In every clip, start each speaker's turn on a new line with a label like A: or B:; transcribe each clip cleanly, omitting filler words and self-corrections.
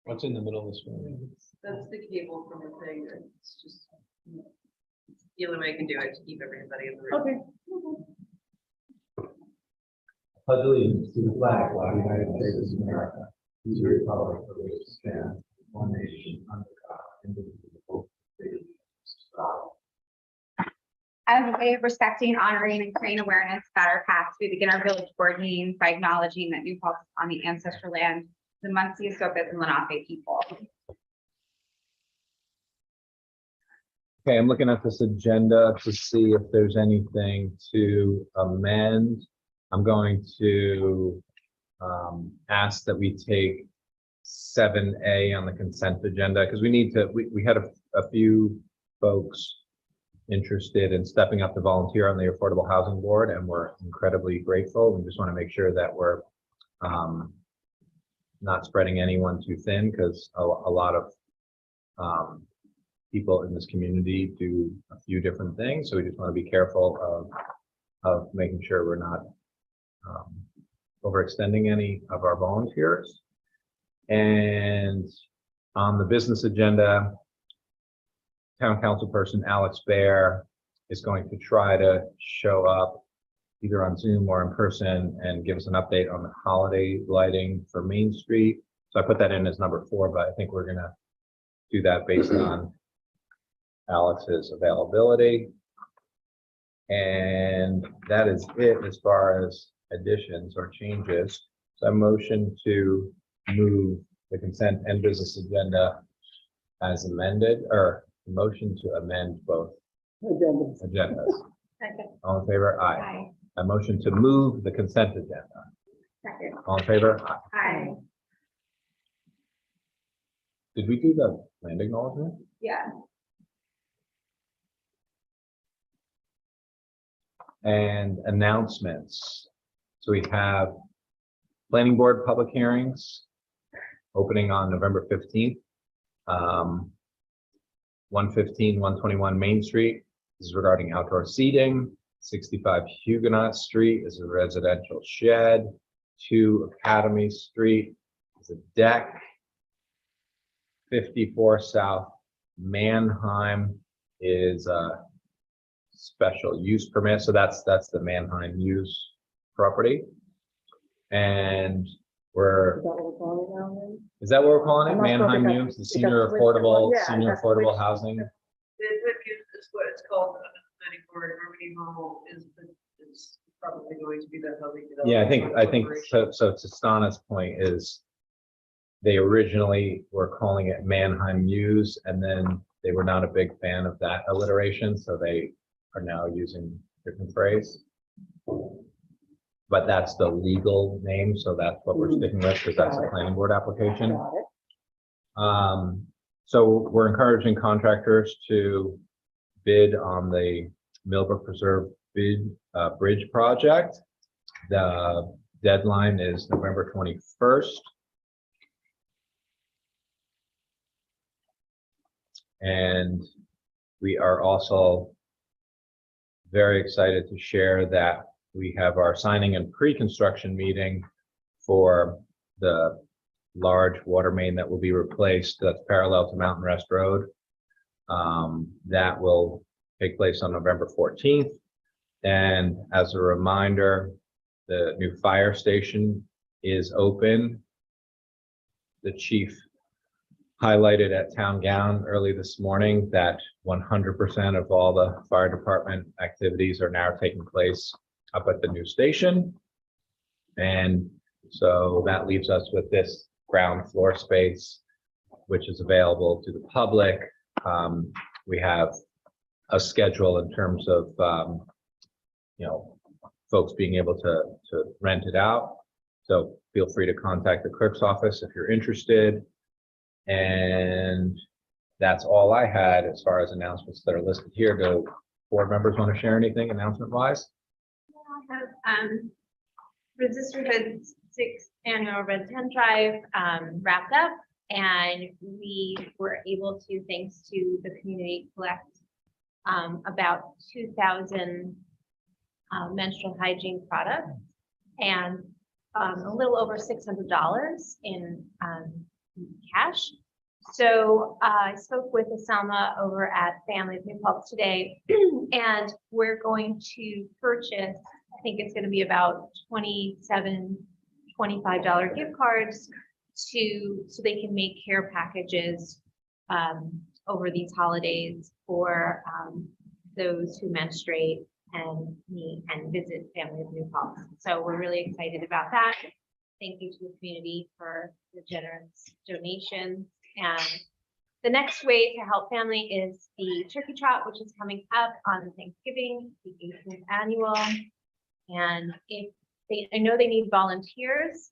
A: What's in the middle of the screen?
B: That's the cable from the thing. It's just the only way I can do it to keep everybody in the room.
C: Okay. Pledge allegiance to the flag of the United States of America, to the republic for which it stands, one nation under God, indivisible, with liberty and justice for all.
D: As a way of respecting, honoring, and creating awareness about our past, we begin our village board meetings by acknowledging that New Paltz is on the ancestral land, the Muncie, Esopus, and Lenape people.
A: Okay, I'm looking at this agenda to see if there's anything to amend. I'm going to ask that we take 7A on the consent agenda because we need to, we had a few folks interested in stepping up to volunteer on the Affordable Housing Board, and we're incredibly grateful. We just want to make sure that we're not spreading anyone too thin, because a lot of people in this community do a few different things. So we just want to be careful of making sure we're not overextending any of our volunteers. And on the business agenda, Town Council person Alex Baer is going to try to show up either on Zoom or in person and give us an update on the holiday lighting for Main Street. So I put that in as number 4, but I think we're gonna do that based on Alex's availability. And that is it as far as additions or changes. So I motion to move the consent and business agenda as amended, or motion to amend both agendas.
D: Second.
A: All in favor? Aye.
D: Aye.
A: A motion to move the consent agenda.
D: Second.
A: All in favor? Aye.
D: Aye.
A: Did we do the land acknowledgement?
D: Yeah.
A: And announcements. So we have planning board public hearings opening on November 15th. 115, 121 Main Street is regarding outdoor seating. 65 Huguenot Street is a residential shed. 2 Academy Street is a deck. 54 South Mannheim is a special use permit. So that's the Mannheim use property. And is that what we're calling it? Mannheim use, the senior affordable housing.
B: The is what it's called under the planning board. Harmony Hall is probably going to be the housing development.
A: Yeah, I think so. So to Stana's point is, they originally were calling it Mannheim Muse, and then they were not a big fan of that alliteration, so they are now using a different phrase. But that's the legal name, so that's what we're sticking with, because that's a planning board application. So we're encouraging contractors to bid on the Millbrook Preserve Bridge project. The deadline is November 21st. And we are also very excited to share that we have our signing and pre-construction meeting for the large water main that will be replaced, that's parallel to Mountain Rest Road. That will take place on November 14th. And as a reminder, the new fire station is open. The chief highlighted at Town Gown early this morning that 100% of all the fire department activities are now taking place up at the new station. And so that leaves us with this ground floor space, which is available to the public. We have a schedule in terms of, folks being able to rent it out. So feel free to contact the clerk's office if you're interested. And that's all I had as far as announcements that are listed here. Do board members want to share anything announcement wise?
E: I have Resistorhood's 6th annual Red Tent Drive wrapped up, and we were able to, thanks to the community, collect about 2,000 menstrual hygiene products, and a little over $600 in cash. So I spoke with Aselma over at Family of New Paltz today, and we're going to purchase, I think it's going to be about $25 gift cards so they can make care packages over these holidays for those who menstruate and visit Family of New Paltz. So we're really excited about that. Thank you to the community for the generous donations. And the next way to help family is the Turkey Trot, which is coming up on Thanksgiving, the 18th annual. And I know they need volunteers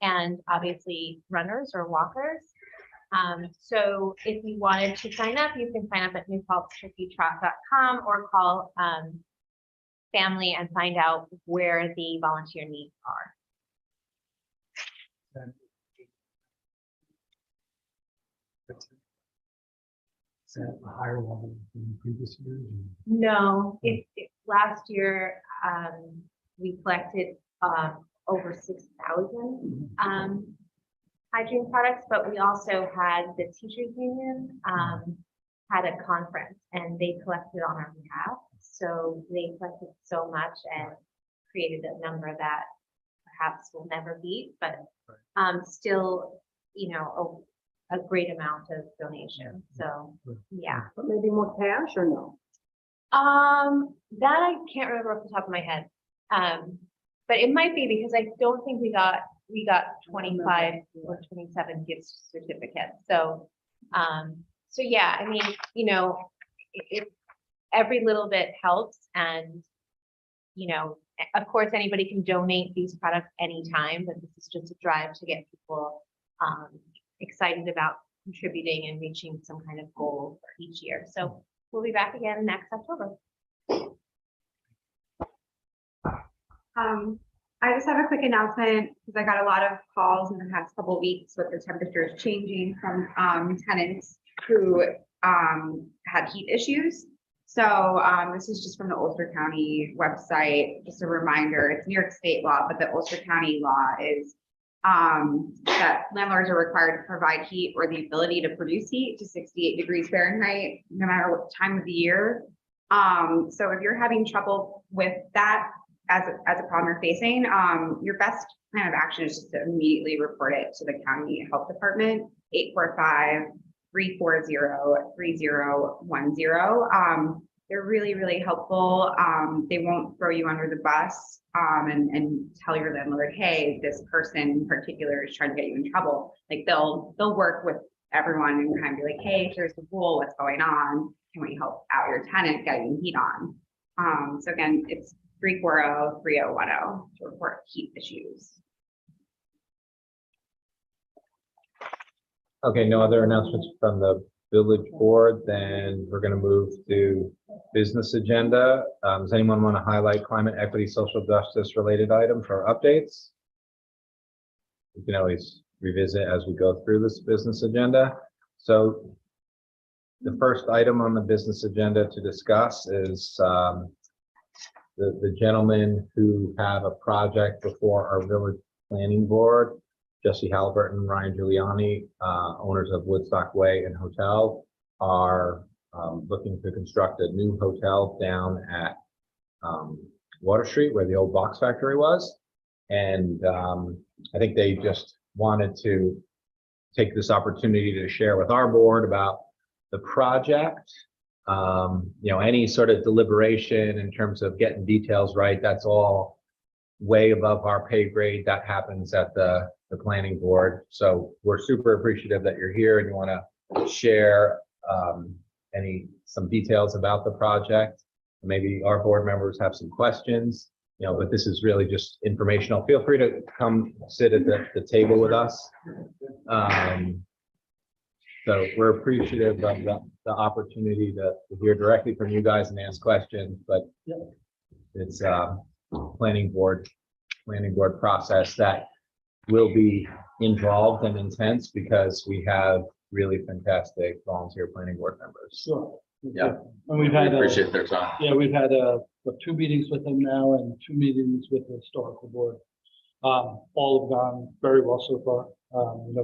E: and obviously runners or walkers. So if you wanted to sign up, you can sign up at newpaltzturkeytrot.com or call family and find out where the volunteer needs are.
C: Is that a higher level than previous years?
E: No, last year we collected over 6,000 hygiene products, but we also had the teachers union had a conference and they collected on our behalf. So they collected so much and created a number that perhaps will never beat, but still, you know, a great amount of donation. So yeah.
B: But maybe more cash or no?
E: That I can't remember off the top of my head. But it might be because I don't think we got 25 or 27 gift certificates. So so yeah, I mean, you know, every little bit helps, and you know, of course anybody can donate these products anytime, but this is just a drive to get people excited about contributing and reaching some kind of goal for each year. So we'll be back again next October.
D: I just have a quick announcement because I got a lot of calls in the past couple of weeks with the temperatures changing from tenants who had heat issues. So this is just from the Ulster County website. Just a reminder, it's New York State law, but the Ulster County law is that landlords are required to provide heat or the ability to produce heat to 68 degrees Fahrenheit, no matter what time of the year. So if you're having trouble with that as a problem you're facing, your best plan of action is just to immediately report it to the county health department, 845-340-3010. They're really, really helpful. They won't throw you under the bus and tell your landlord, hey, this person in particular is trying to get you in trouble. Like they'll work with everyone and kind of be like, hey, here's the rule, what's going on? Can we help out your tenant getting heat on? So again, it's 340-3010 to report heat issues.
A: Okay, no other announcements from the village board, then we're going to move to business agenda. Does anyone want to highlight climate equity, social justice related items or updates? We can always revisit as we go through this business agenda. So the first item on the business agenda to discuss is the gentlemen who have a project before our village planning board, Jesse Halliburton, Ryan Giuliani, owners of Woodstock Way and Hotel, are looking to construct a new hotel down at Water Street where the old box factory was. And I think they just wanted to take this opportunity to share with our board about the project. You know, any sort of deliberation in terms of getting details right, that's all way above our pay grade. That happens at the planning board. So we're super appreciative that you're here and you want to share some details about the project. Maybe our board members have some questions, you know, but this is really just informational. Feel free to come sit at the table with us. So we're appreciative of the opportunity to hear directly from you guys and ask questions, but it's planning board process that will be involved and intense because we have really fantastic volunteer planning board members.
F: Sure.
G: Yeah.
F: And we've had,
G: Appreciate their time.
F: yeah, we've had 2 meetings with them now and 2 meetings with the historical board. All have gone very well so far.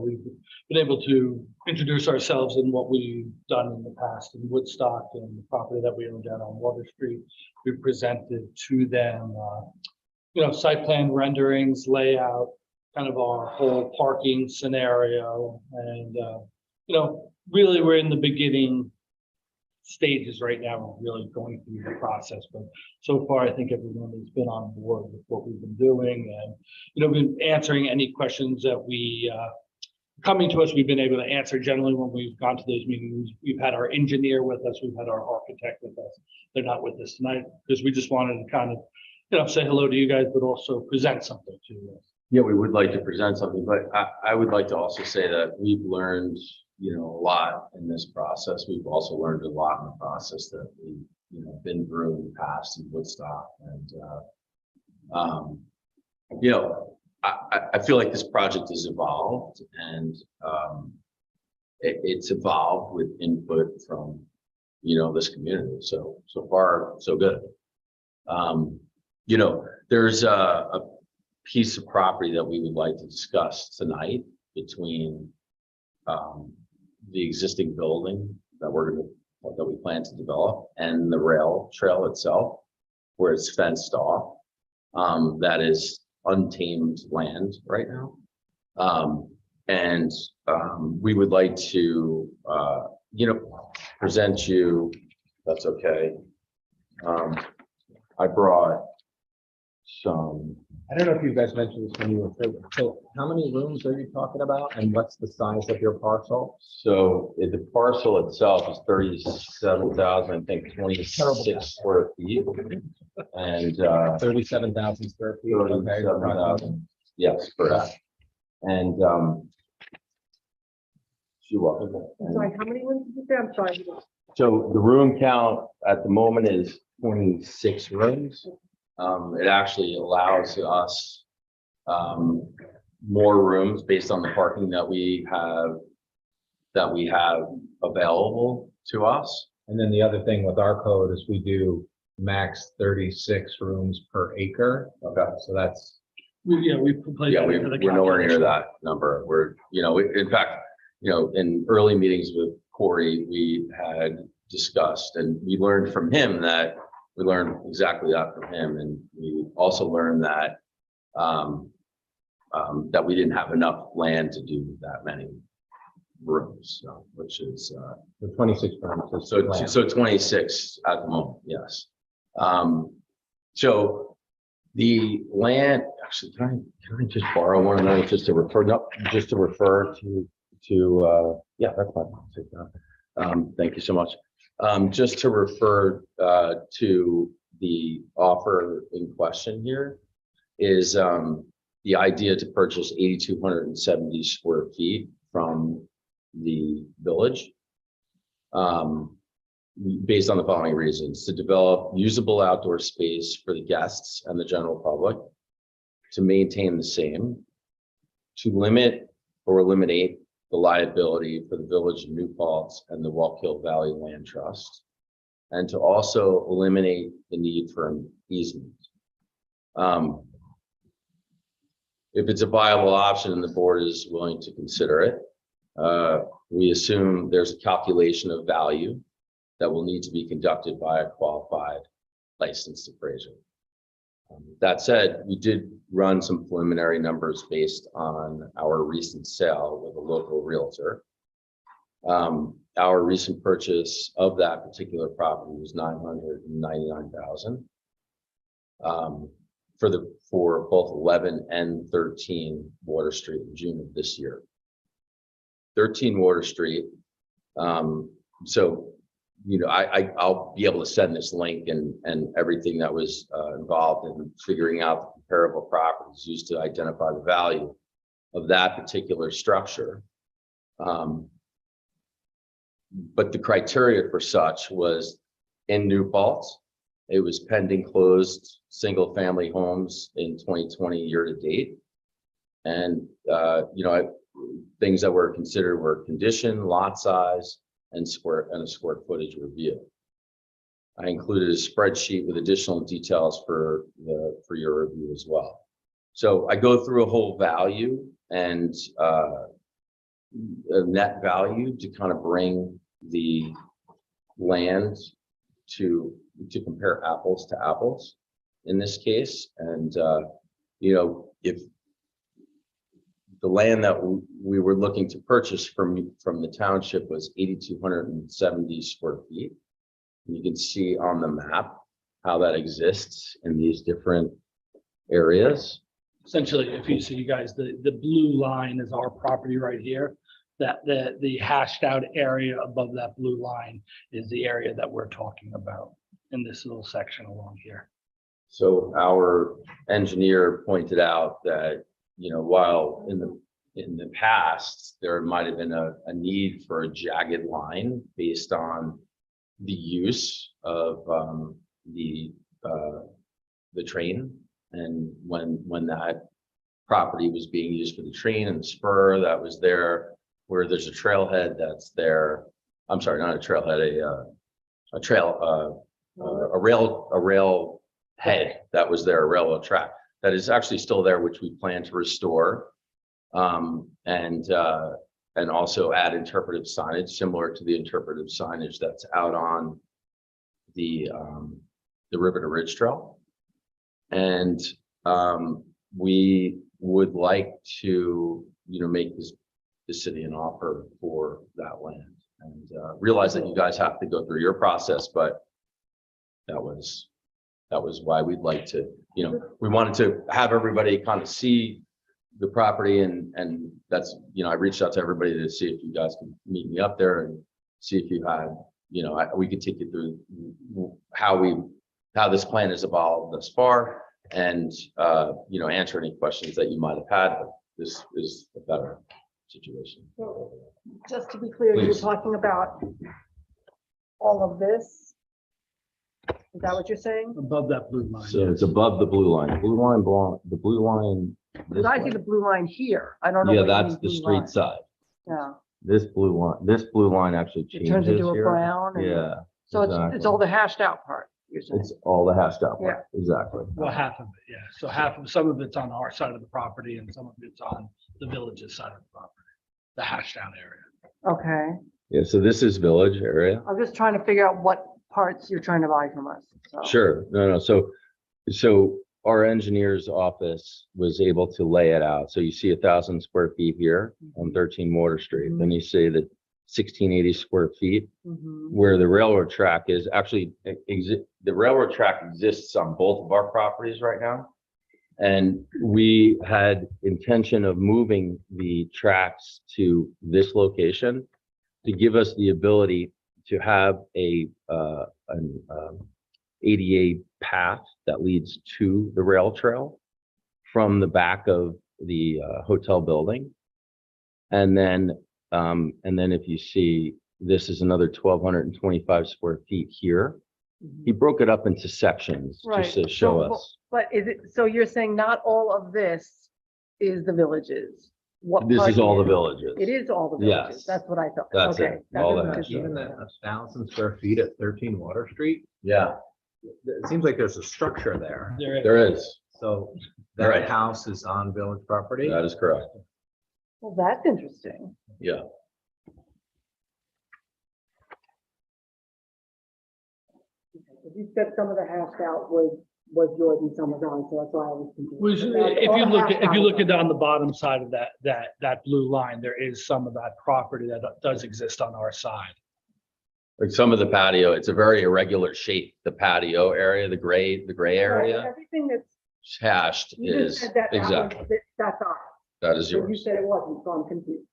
F: We've been able to introduce ourselves in what we've done in the past in Woodstock and the property that we own down on Water Street. We presented to them, site plan renderings, layout, kind of our whole parking scenario. And, really we're in the beginning stages right now. We're really going through the process, but so far I think everyone has been on board with what we've been doing, and been answering any questions that we coming to us. We've been able to answer generally when we've gone to those meetings. We've had our engineer with us, we've had our architect with us. They're not with us tonight because we just wanted to kind of say hello to you guys, but also present something to you.
G: Yeah, we would like to present something, but I would like to also say that we've learned, a lot in this process. We've also learned a lot in the process that we've, been through in the past in Woodstock. And, I feel like this project has evolved, and it's evolved with input from, this community. So far, so good. There's a piece of property that we would like to discuss tonight between the existing building that we plan to develop and the rail trail itself, where it's fenced off. That is untamed land right now. We would like to, present you, that's okay. I brought some.
A: I don't know if you guys mentioned this when you were, so how many rooms are you talking about, and what's the size of your parcel?
G: So the parcel itself is 37,000, I think 26 square feet. And
A: 37,000 square feet. Okay.
G: 37,000. Yes, correct. And you're welcome.
B: Sorry, how many rooms did you say? I'm sorry.
G: So the room count at the moment is 26 rooms. It actually allows us more rooms based on the parking that we have available to us.
A: And then the other thing with our code is we do max 36 rooms per acre.
G: Okay.
A: So that's,
F: We replaced.
G: Yeah, we're nowhere near that number. We're, in fact, in early meetings with Corey, we had discussed, and we learned from him that we learned exactly that from him. And we also learned that that we didn't have enough land to do that many rooms, so, which is
A: the 26 rooms. is
G: so
A: planned.
G: so 26 at the moment. Yes. So the land, actually, can I just borrow one of those just to refer, to yeah, that's fine. I'll take that. Thank you so much. Just to refer to the offer in question here is the idea to purchase 8,270 square feet from the village based on the following reasons: to develop usable outdoor space for the guests and the general public, to maintain the same, to limit or eliminate the liability for the village of New Paltz and the Wallkill Valley Land Trust, and to also eliminate the need for an easement. If it's a viable option and the board is willing to consider it, we assume there's a calculation of value that will need to be conducted by a qualified licensed appraiser. That said, we did run some preliminary numbers based on our recent sale with a local realtor. Our recent purchase of that particular property was $999,000 for both 11 and 13 Water Street in June of this year. 13 Water Street. So, I'll be able to send this link and everything that was involved in figuring out the comparable properties used to identify the value of that particular structure. But the criteria for such was in New Paltz. It was pending closed single family homes in 2020 year to date. And, things that were considered were condition, lot size, and a square footage review. I included a spreadsheet with additional details for your review as well. So I go through a whole value and a net value to kind of bring the land to compare apples to apples in this case. And, you know, if the land that we were looking to purchase from the township was 8,270 square feet. You can see on the map how that exists in these different areas.
F: Essentially, if you see, you guys, the blue line is our property right here. That the hashed out area above that blue line is the area that we're talking about in this little section along here.
G: So our engineer pointed out that, you know, while in the past, there might have been a need for a jagged line based on the use of the train. And when that property was being used for the train and the spur that was there, where there's a trailhead that's there. I'm sorry, not a trailhead, a rail head that was there, a railroad track that is actually still there, which we plan to restore. And also add interpretive signage similar to the interpretive signage that's out on the River to Ridge Trail. And we would like to, you know, make the city an offer for that land, and realize that you guys have to go through your process, but that was why we'd like to, you know, we wanted to have everybody kind of see the property, and that's, you know, I reached out to everybody to see if you guys could meet me up there and see if you had, you know, we could take you through how this plan has evolved thus far, and you know, answer any questions that you might have had, but this is a better situation.
H: So, just to be clear, you're
G: Please.
H: talking about all of this? Is that what you're saying?
F: Above that blue line.
G: So it's above the blue line. The blue line.
H: Because I see the blue line here. I don't know.
G: Yeah,
H: what you
G: that's
H: mean
G: the
H: blue
G: street
H: line.
G: side.
H: Yeah,
G: This blue line actually
H: it
G: changes
H: turns into a
G: here.
H: brown. and-
G: Yeah,
H: So it's all the hashed out part, you're saying?
G: it's all the hashed out part. Exactly.
F: Well, half of it, yeah. So some of it's on our side of the property and some of it's on the village's side of the property, the hashed out area.
H: Okay,
G: Yeah, so this is village area.
H: I'm just trying to figure out what parts you're trying to buy from us. so.
G: Sure, no, so our engineer's office was able to lay it out. So you see 1,000 square feet here on 13 Water Street. Then you see the 1,680 square feet
H: Mhm.
G: where the railroad track is actually, the railroad track exists on both of our properties right now. And we had intention of moving the tracks to this location to give us the ability to have an ADA path that leads to the rail trail from the back of the hotel building. And then if you see, this is another 1,225 square feet here.
H: Mhm.
G: He broke it up into sections
H: Right.
G: just to show
H: So,
G: us.
H: But is it, so you're saying not all of this is the villages? What
G: This
H: part
G: is all the
H: is?
G: villages.
H: It is all the
G: Yes.
H: villages. That's what I thought.
G: That's it.
H: Okay. that
G: All
H: was
G: the
H: good
G: hash
H: to
A: Even
H: know.
A: that 1,000 square feet at 13 Water Street,
G: Yeah,
A: it seems like there's a structure there.
G: there is.
A: So
G: Right.
A: that house is on village property.
G: That is correct.
H: Well, that's interesting.
G: Yeah.
H: You said some of the hashed out was yours and some was ours, so that's why I was confused.
F: Which, if you look at on the bottom side of that blue line, there is some of that property that does exist on our side.
G: Like some of the patio, it's a very irregular shape. The patio area, the gray area
H: Everything that's,
G: hashed
H: you just
G: is,
H: said that,
G: exactly,
H: that's ours.
G: that is
H: But you
G: yours.
H: said it wasn't, so I'm confused.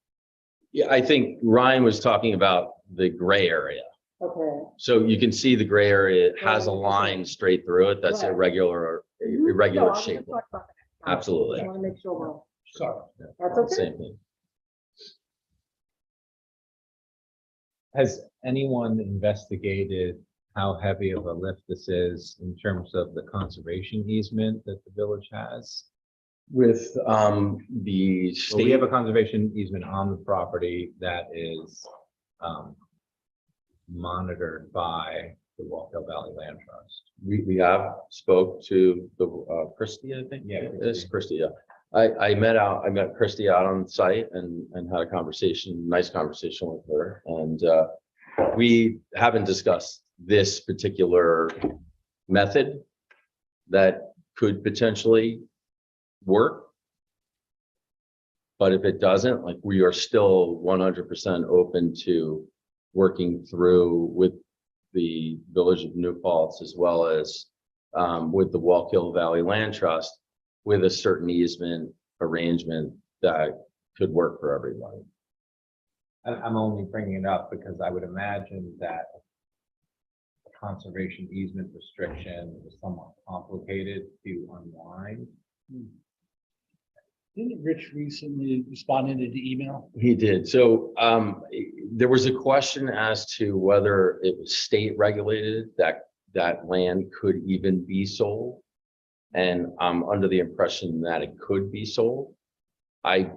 G: Yeah, I think Ryan was talking about the gray area.
H: Okay.
G: So you can see the gray area has a
H: Right, okay.
G: line straight through it. That's
H: Right.
G: irregular
H: No,
G: irregular
H: I was
G: shape.
H: just talking about that.
G: Absolutely.
H: I want to make sure,
F: Sorry.
H: that's okay.
G: Same thing.
A: Has anyone investigated how heavy of a lift this is in terms of the conservation easement that the village has?
G: With the
A: So we
G: state,
A: have a conservation easement on the property that is monitored by the Walkill Valley Land Trust.
G: We have spoke to the, Christie, I think.
A: Yeah,
G: It's Christie, yeah. I met Christie out on site and had a conversation, nice conversation with her. And, we haven't discussed this particular method that could potentially work. But if it doesn't, like, we are still 100% open to working through with the Village of New Paltz as well as with the Walkill Valley Land Trust with a certain easement arrangement that could work for everybody.
A: I'm only bringing it up because I would imagine that a conservation easement restriction is somewhat complicated to unwind.
F: Didn't Rich recently respond into the email?
G: He did. So there was a question as to whether it was state regulated that land could even be sold. And I'm under the impression that it could be sold. I'm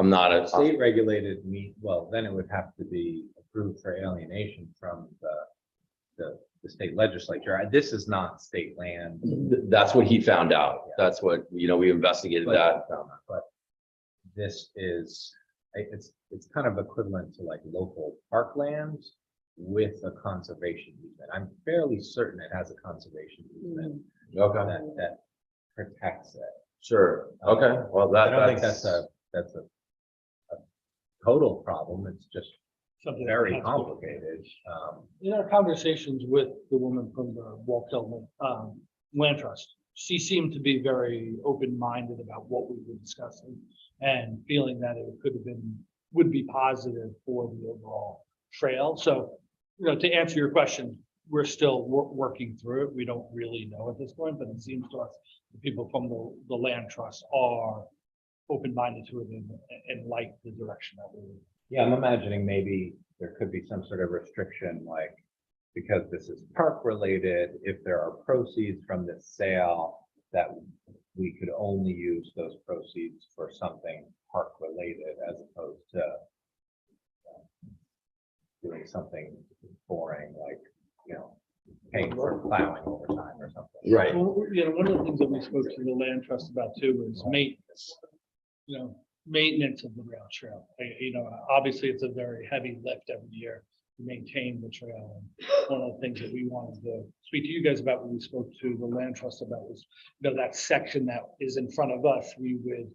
G: not a
A: State regulated well, then it would have to be approved for alienation from the state legislature. This is not state land.
G: That's what he found out. That's what, we investigated that.
A: But this is, it's kind of equivalent to like local parkland with a conservation easement. I'm fairly certain it has a conservation easement
G: Okay,
A: that protects it.
G: sure. Okay, well,
A: I don't think that's a total problem. It's just
F: Something
A: very
F: that's-
A: complicated.
F: In our conversations with the woman from the Walkill Land Trust, she seemed to be very open-minded about what we were discussing and feeling that it would be positive for the overall trail. So, to answer your question, we're still working through it. We don't really know at this point, but it seems to us the people from the land trust are open-minded to it and like the direction that we're.
A: Yeah, I'm imagining maybe there could be some sort of restriction, like, because this is park related, if there are proceeds from this sale, that we could only use those proceeds for something park related as opposed to doing something boring, like, paying for plowing over time or something.
G: Right.
F: Well, one of the things that we spoke to the land trust about too is maintenance. Maintenance of the rail trail. Obviously it's a very heavy lift every year to maintain the trail. And one of the things that we wanted to speak to you guys about when we spoke to the land trust about was, that section that is in front of us, we would,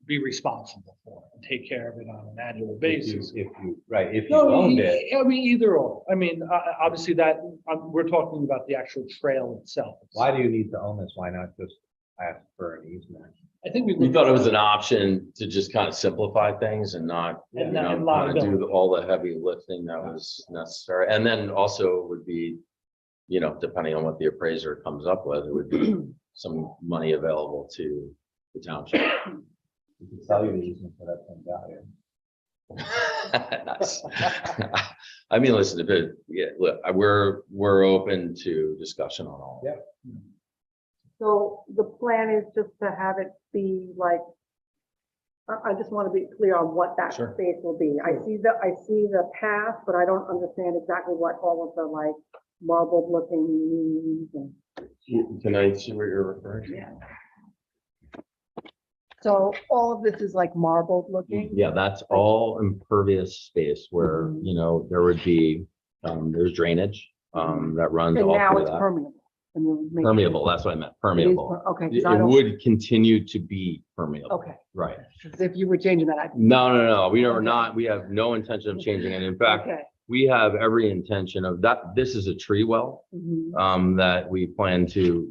F: be responsible for and take care of it on an annual basis.
A: If you owned it.
F: I mean, either or. I mean, obviously we're talking about the actual trail itself.
A: Why do you need to own this? Why not just ask for an easement?
F: I think
G: We thought it was an option to just kind of simplify things and not,
F: And not
G: kind of
F: liability.
G: do all the heavy lifting that was necessary. And then also would be, depending on what the appraiser comes up with, it would be some money available to the township.
A: You can sell you the easement for that same value.
G: Nice. I mean, listen, look, we're open to discussion on all.
A: Yeah.
H: So the plan is just to have it be like, I just want to be clear on what that
G: Sure.
H: space will be. I see the path, but I don't understand exactly what all of the like marbled looking means. And
G: Can I see what you're referring to?
H: yeah. So all of this is like marbled looking?
G: Yeah, that's all impervious space where,
H: Mhm.
G: there would be, there's drainage, that runs
H: And
G: all
H: now
G: through
H: it's
G: that.
H: permeable. And you'll make-
G: Permeable, that's what I meant,
H: It is
G: permeable.
H: Okay. 'cause
G: It
H: I don't-
G: would continue to be permeable.
H: Okay.
G: Right.
H: 'Cause if you were changing that, I'd.
G: No, we are
H: Okay.
G: not, we have no intention of changing it. In fact,
H: Okay.
G: we have every intention of that. This is a tree well,
H: Mhm.
G: that we plan to,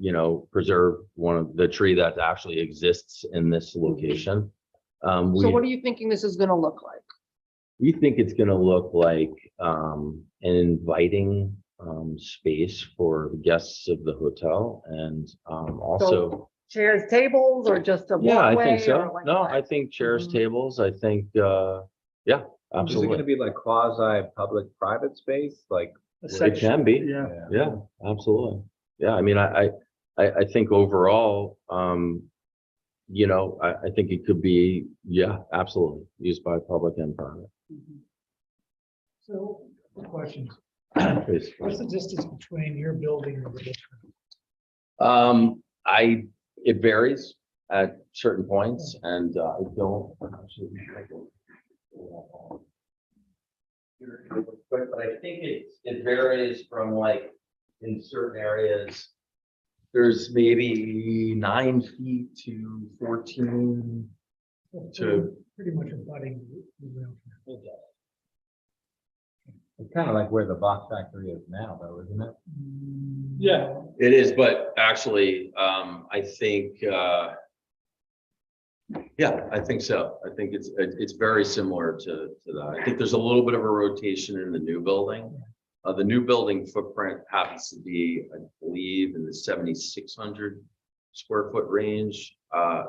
G: preserve one of the tree that actually exists in this location.
H: So what are you thinking this is gonna look like?
G: We think it's gonna look like an inviting space for the guests of the hotel and also.
H: Chairs, tables, or just a
G: Yeah, I
H: walkway?
G: think so.
H: or like
G: No,
H: what?
G: I think chairs,
H: Mhm.
G: tables, I think,
A: Is
G: yeah,
A: it gonna
G: absolutely.
A: be like quasi public private space? Like,
G: It can be.
F: Yeah.
G: Yeah, absolutely. Yeah, I mean, I think overall, I think it could be, yeah, absolutely, used by public and private.
H: Mhm.
C: So, questions.
G: Please.
I: What's the distance between your building and the district?
G: It varies at certain points and I don't. But I think it varies from like in certain areas. There's maybe 9 feet to 14 to.
I: Pretty much abutting the rail trail.
A: It's kind of like where the box factory is now, though, isn't it?
F: Yeah,
G: It is, but actually, I think, yeah, I think so. I think it's very similar to that. I think there's a little bit of a rotation in the new building. The new building footprint happens to be, I believe, in the 7,600 square foot range,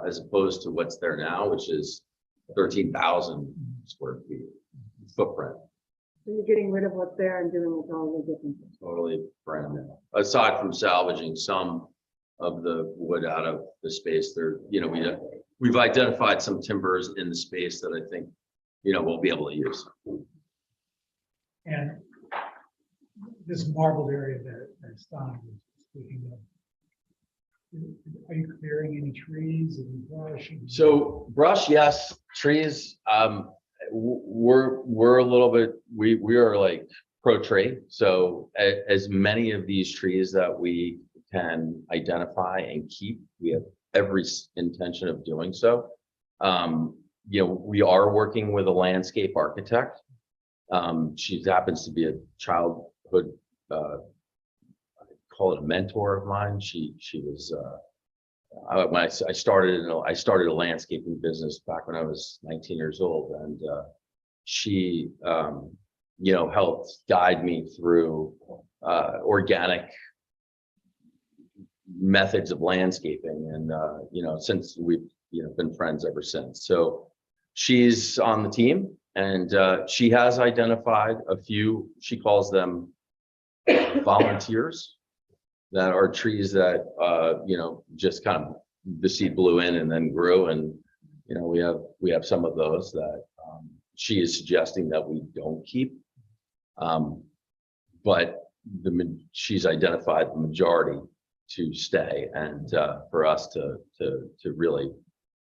G: as opposed to what's there now, which is 13,000 square feet footprint.
H: So you're getting rid of what's there and doing it all the different.
G: Totally brand new. Aside from salvaging some of the wood out of the space there, you know, we've identified some timbers in the space that I think, you know, we'll be able to use.
I: And this marbled area that Stein was speaking of, are you clearing any trees and brush?
G: So brush, yes, trees, we're a little bit, we are like pro tree. So as many of these trees that we can identify and keep, we have every intention of doing so. You know, we are working with a landscape architect. She happens to be a childhood, I call it a mentor of mine. She was, when I started a landscaping business back when I was 19 years old, and she, you know, helped guide me through organic methods of landscaping, and you know, since we've been friends ever since. So she's on the team, and she has identified a few. She calls them volunteers. That are trees that, you know, just kind of the seed blew in and then grew. And, you know, we have some of those that she is suggesting that we don't keep. But she's identified the majority to stay and for us to really,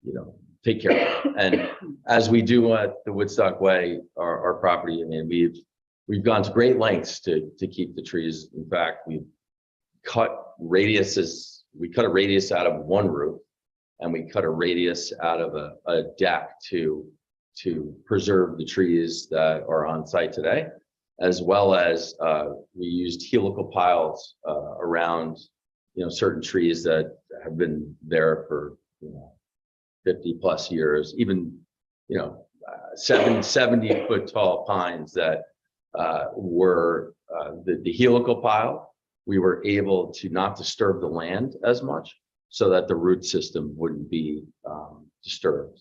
G: you know, take care of it. And as we do at the Woodstock Way, our property, I mean, we've gone to great lengths to keep the trees. In fact, we cut a radius out of one roof, and we cut a radius out of a deck to preserve the trees that are on site today, as well as we used helical piles around, you know, certain trees that have been there for, you know, 50 plus years, even, you know, 70 foot tall pines that were the helical pile. We were able to not disturb the land as much so that the root system wouldn't be disturbed,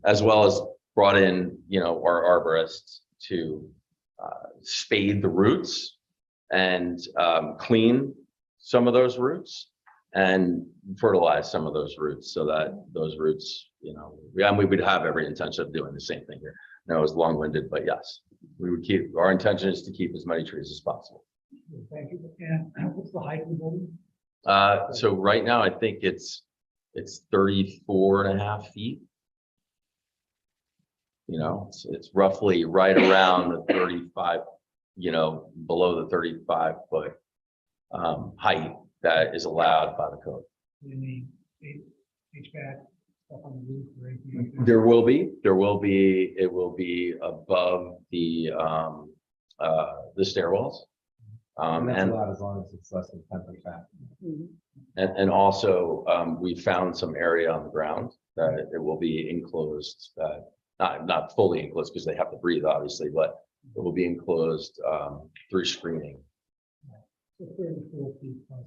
G: as well as brought in, you know, our arborists to spade the roots and clean some of those roots and fertilize some of those roots so that those roots, you know, we would have every intention of doing the same thing here. I know it was long-winded, but yes, we would keep, our intention is to keep as many trees as possible.
I: Thank you. And what's the height of the building?
G: So right now, I think it's 34.5 feet. You know, it's roughly right around the 35, you know, below the 35 foot height that is allowed by the code.
I: Any HVAC stuff on the roof or anything like that?
G: There will be, it will be above the stairwells.
C: And that's
G: And
C: allowed as long as it's less than 10%.
G: And also, we found some area on the ground that it will be enclosed, not fully enclosed because they have to breathe, obviously, but it will be enclosed through screening.
I: So 34 feet plus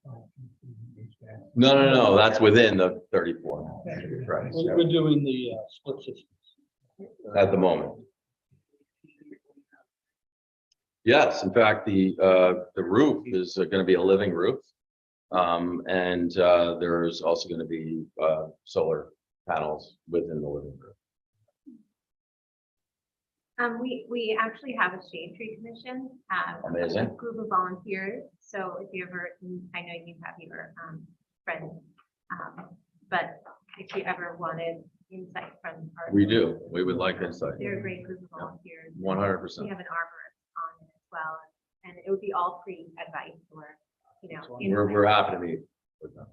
I: 5 feet HVAC.
G: No, that's within the 34. Right,
F: we're doing the split systems.
G: at the moment. Yes, in fact, the roof is going to be a living roof. And there's also going to be solar panels within the living room.
E: We actually have a shade tree commission, a
G: Amazing.
E: group of volunteers. So if you ever, I know you have your friends, but if you ever wanted insight from our.
G: We do. We would like insight.
E: They're a great group of volunteers.
G: 100%.
E: We have an arborist on it as well, and it would be all free advice or, you know.
G: We're happy to meet with them.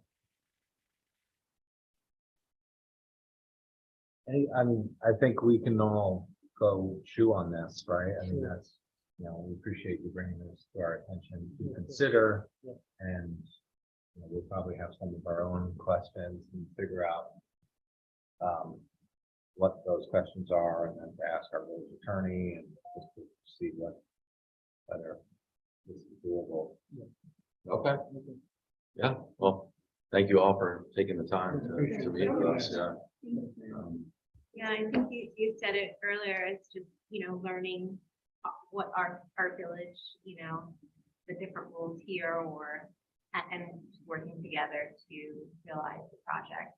A: I mean, I think we can all go chew on this, right? I mean, that's, you know, we appreciate you bringing this to our attention to consider. And you know, we'll probably have some of our own questions and figure out what those questions are, and then to ask our village attorney and just to see whether this is doable.
G: Okay. Yeah, well, thank you all for taking the time to meet with us. Yeah.
E: Yeah, I think you said it earlier, it's just, you know, learning what our village, you know, the different rules here or, and working together to realize the project.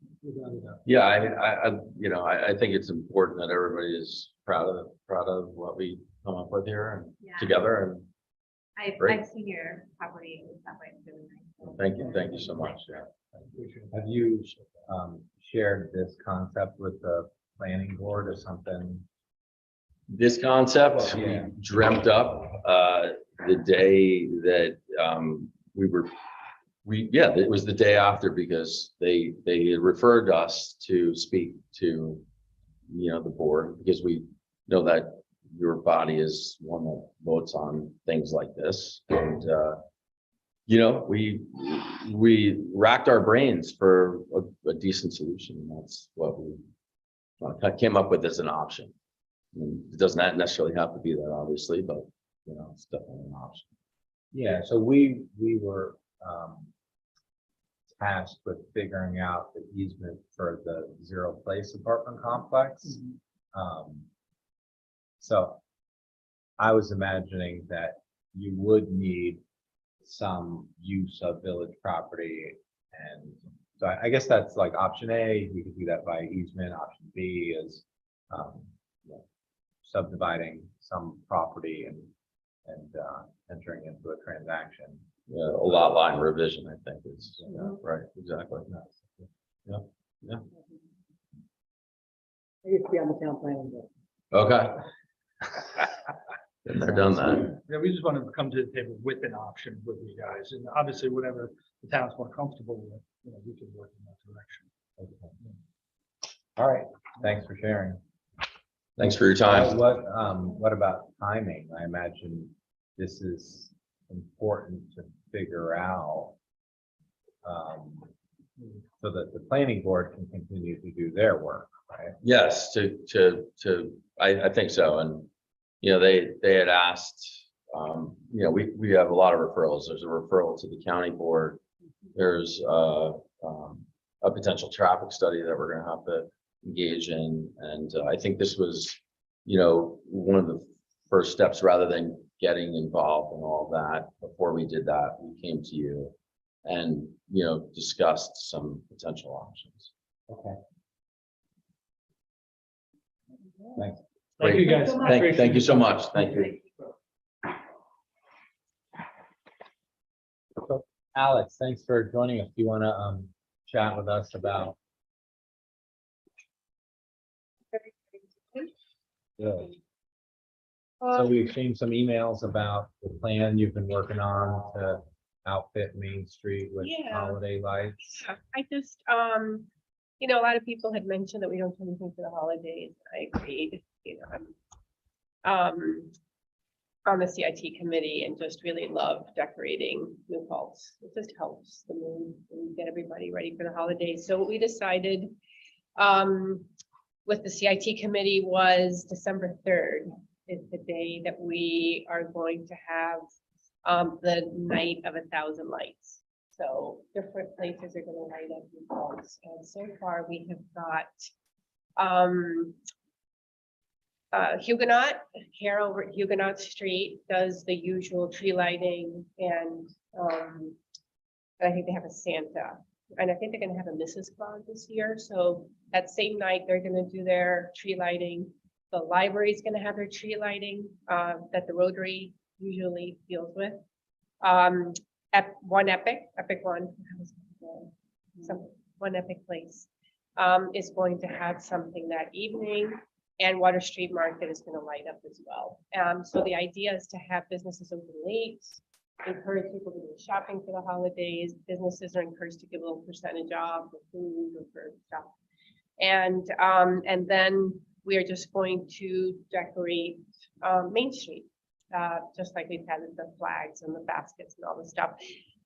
G: Yeah, I you know, I think it's important that everybody is proud of what we come up with here and
E: Yeah.
G: together, and Great.
E: I've seen your property and stuff, it's really nice.
G: thank you so much. Yeah.
A: Have you shared this concept with the planning board or something?
G: This concept, we
A: Yeah.
G: dreamt up the day that it was the day after, because they had referred us to speak to, you know, the board, because we know that your body is one that votes on things like this. And you know, we racked our brains for a decent solution, and that's what we came up with as an option. It does not necessarily have to be that, obviously, but you know, it's definitely an option.
A: Yeah, so we were tasked with figuring out the easement for the Zero Place apartment complex. So I was imagining that you would need some use of village property, and so I guess that's like option A. We could do that by easement. Option B is you know, subdividing some property and entering into a transaction.
G: Yeah, a lot line revision, I think is right. Exactly. Yeah.
H: I used to be on the town planning board.
G: Okay. Been there, done that.
F: Yeah, we just want to come to the table with an option with you guys, and obviously whatever the town's more comfortable with, you know, we can work in that direction.
A: All right, thanks for sharing.
G: Thanks for your time.
A: What about timing? I imagine this is important to figure out so that the planning board can continue to do their work, right?
G: Yes, I think so. And, you know, they had asked, you know, we have a lot of referrals. There's a referral to the county board. There's a potential traffic study that we're gonna have to engage in. And I think this was, you know, one of the first steps, rather than getting involved in all that. Before we did that, we came to you and, you know, discussed some potential options.
A: Okay. Thanks.
F: Thank you, guys.
G: Thank you so much. Thank you.
A: So, Alex, thanks for joining us. Do you want to chat with us about? Good. So we've seen some emails about the plan you've been working on to outfit Main Street with
J: Yeah.
A: holiday lights.
J: Yeah, I just, you know, a lot of people had mentioned that we don't do anything for the holidays. I agreed, you know, I'm on the CIT committee and just really love decorating New Paltz. It just helps the mood and get everybody ready for the holidays. So what we decided with the CIT committee was December 3rd is the day that we are going to have the night of 1,000 lights. So different places are going to light up New Paltz. And so far we have got Huguenot, Carol over at Huguenot Street does the usual tree lighting, and I think they have a Santa, and I think they're gonna have a Mrs. Claus this year. So that same night, they're gonna do their tree lighting. The library is gonna have their tree lighting, that the Rotary usually deals with. One Epic One. One Epic Place, is going to have something that evening. And Water Street Market is gonna light up as well. So the idea is to have businesses open late, encourage people to do shopping for the holidays. Businesses are encouraged to give a little percentage off for food or for stuff. And then we are just going to decorate Main Street, just like we've had with the flags and the baskets and all the stuff.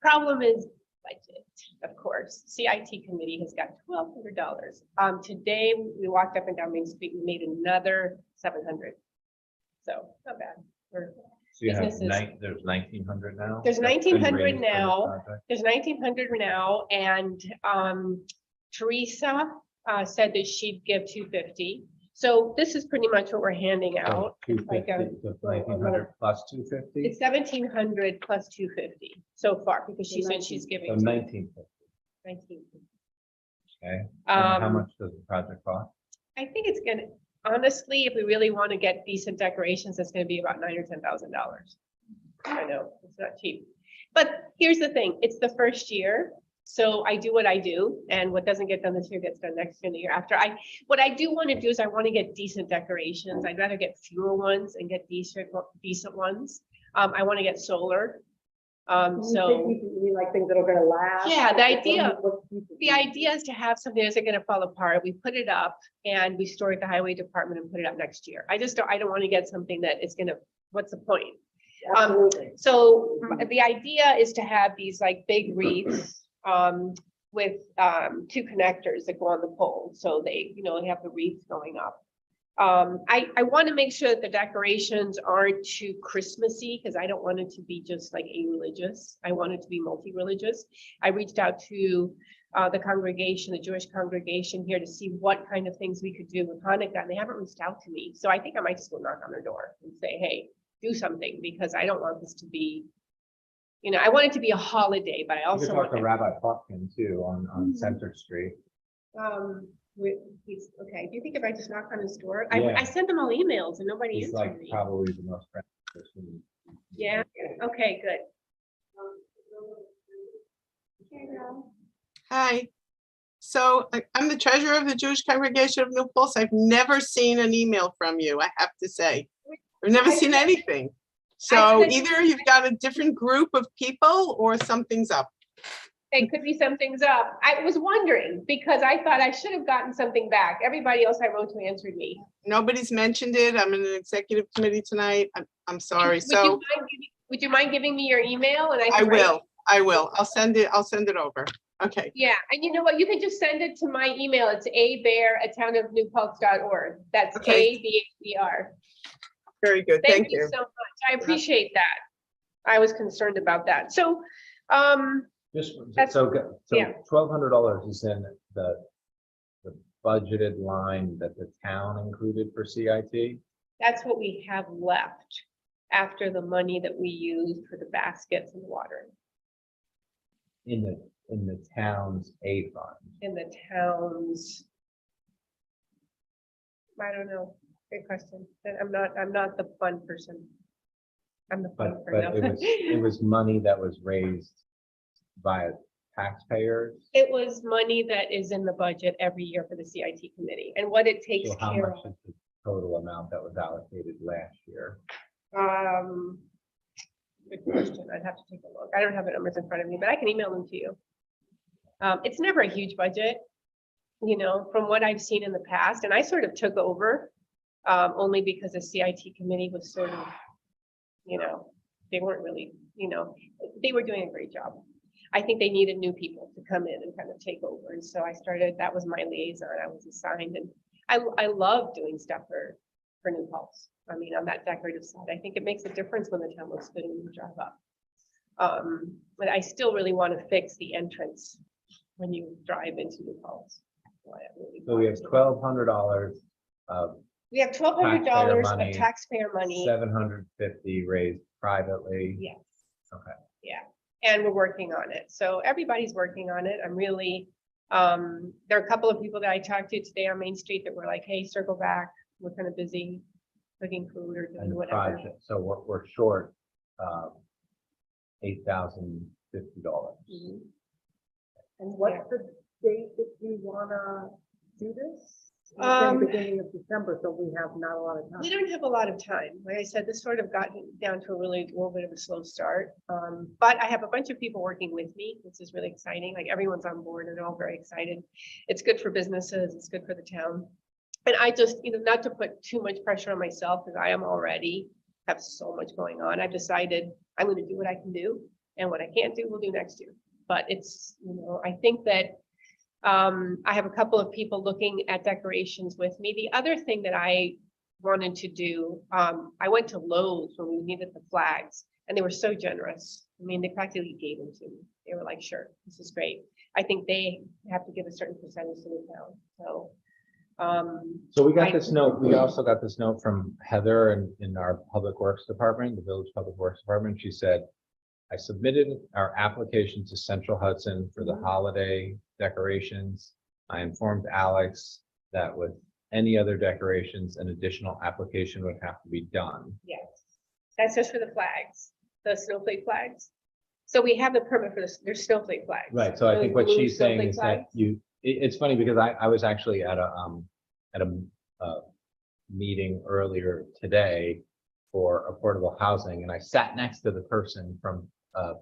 J: Problem is budget, of course. CIT committee has got $1,200. Today, we walked up and down Main Street, we made another 700. So not bad.
A: So you have
J: businesses.
A: there's 1,900 now?
J: There's
A: That's been
J: 1,900
A: raised for this
J: now.
A: project?
J: There's 1,900 now, and Teresa said that she'd give 250. So this is pretty much what we're handing
A: So
J: out. It's like
A: 250, so 1,900 plus 250?
J: It's 1,700 plus 250 so far, because she said she's
A: So
J: giving
A: 1,950,
J: 19.
A: okay? And how
J: Um,
A: much does the project cost?
J: I think it's gonna, honestly, if we really want to get decent decorations, it's gonna be about $9,000 or $10,000. I know, it's not cheap. But here's the thing, it's the first year. So I do what I do, and what doesn't get done this year gets done next year and the year after. What I do want to do is I want to get decent decorations. I'd rather get fewer ones and get decent ones. I want to get solar. So
H: You mean like things that are gonna last?
J: Yeah, the
H: Like,
J: idea-
H: what do you
J: the idea is to have something that's going to fall apart. We put it up and we store it at the highway department and put it up next year. I don't want to get something that is gonna, what's the point?
H: Absolutely.
J: So the idea is to have these like big wreaths with 2 connectors that go on the pole. So they, they have the wreaths going up. I want to make sure that the decorations aren't too Christmassy, because I don't want it to be just like a-religious. I want it to be multi-religious. I reached out to the congregation, the Jewish congregation here, to see what kind of things we could do with Hanukkah, and they haven't reached out to me. So I think I might just go knock on their door and say, hey, do something, because I don't want this to be, I want it to be a holiday, but I
A: You
J: also
A: could talk
J: want.
A: to Rabbi Plotkin too on Center Street.
J: He's, okay, do you think if I just knock on his door?
A: Yeah.
J: I sent them all emails and nobody
A: He's
J: answered
A: like
J: me.
A: probably the most friendly person.
J: Yeah, okay, good.
K: Hi. So I'm the treasurer of the Jewish Congregation of New Paltz. I've never seen an email from you, I have to say. I've never seen anything. So
J: sent-
K: either you've got a different group of people or something's up.
J: It could be something's up. I was wondering, because I thought I should have gotten something back. Everybody else I wrote to answered me.
K: Nobody's mentioned it. I'm in an executive committee tonight. I'm sorry. So
J: Would you mind giving me your email and I
K: I
J: can write?
K: will. I'll send it over. Okay.
J: Yeah, and you know what? You can just send it to my email. It's abear@townofnewpaltz.org. That's
K: Okay.
J: ABAR.
K: Very good. Thank you.
J: So much. I appreciate that. I was concerned about that. So,
A: Just,
J: That's-
A: so
J: yeah.
A: $1,200 is in the budgeted line that the town included for CIT?
J: that's what we have left after the money that we used for the baskets and watering
A: In the town's A fund.
J: in the towns. I don't know. Great question. I'm not the fun person. I'm the fun
A: But it was money that was raised by taxpayers.
J: It was money that is in the budget every year for the CIT committee, and what it takes
A: So how
J: care
A: much is the total amount that was allocated last year?
J: of. Good question. I'd have to take a look. I don't have the numbers in front of me, but I can email them to you. It's never a huge budget, from what I've seen in the past, and I sort of took over only because the CIT committee was sort of, they weren't really, they were doing a great job. I think they needed new people to come in and kind of take over. And so that was my liaison. I was assigned, and I love doing stuff for New Paltz. I mean, on that decorative side, I think it makes a difference when the town looks good when you drive up. But I still really want to fix the entrance when you drive into New Paltz.
A: So we have $1,200 of
J: We have $1,200
A: money,
J: of taxpayer money.
A: $750 raised privately.
J: Yes.
A: Okay.
J: Yeah, and we're working on it. So everybody's working on it. I'm really, there are a couple of people that I talked to today on Main Street that were like, hey, circle back. we're kind of busy cooking food or
A: And
J: doing
A: the
J: whatever.
A: project, so we're short, $8,050.
J: Mhm.
H: And
J: Yeah.
H: what's the date that you wanna do this? You're
J: Um,
H: saying beginning of December, so we have not a lot of time.
J: We don't have a lot of time. Like I said, this sort of got down to a little bit of a slow start. But I have a bunch of people working with me, which is really exciting. Like everyone's on board and they're all very excited. It's good for businesses. It's good for the town. And I just, not to put too much pressure on myself, because I am already have so much going on. I've decided I'm going to do what I can do, and what I can't do, we'll do next year. But it's, I think that I have a couple of people looking at decorations with me. The other thing that I wanted to do, I went to Lowe's when we needed the flags, and they were so generous. I mean, they practically gave them to me. They were like, sure, this is great. I think they have to give a certain percentage to the town, so.
A: So we got
J: I-
A: this note, we also got this note from Heather in our Public Works Department, the Village Public Works Department. She said, I submitted our application to Central Hudson for the holiday decorations. I informed Alex that with any other decorations, an additional application would have to be done.
J: Yes, that's just for the flags, the snowflake flags. So we have the permit for this, there's snowflake flags.
A: Right, so I think
J: Those
A: what
J: blue
A: she's saying
J: snowflake
A: is that
J: flags.
A: it's funny because I was actually at a meeting earlier today for affordable housing, and I sat next to the person from a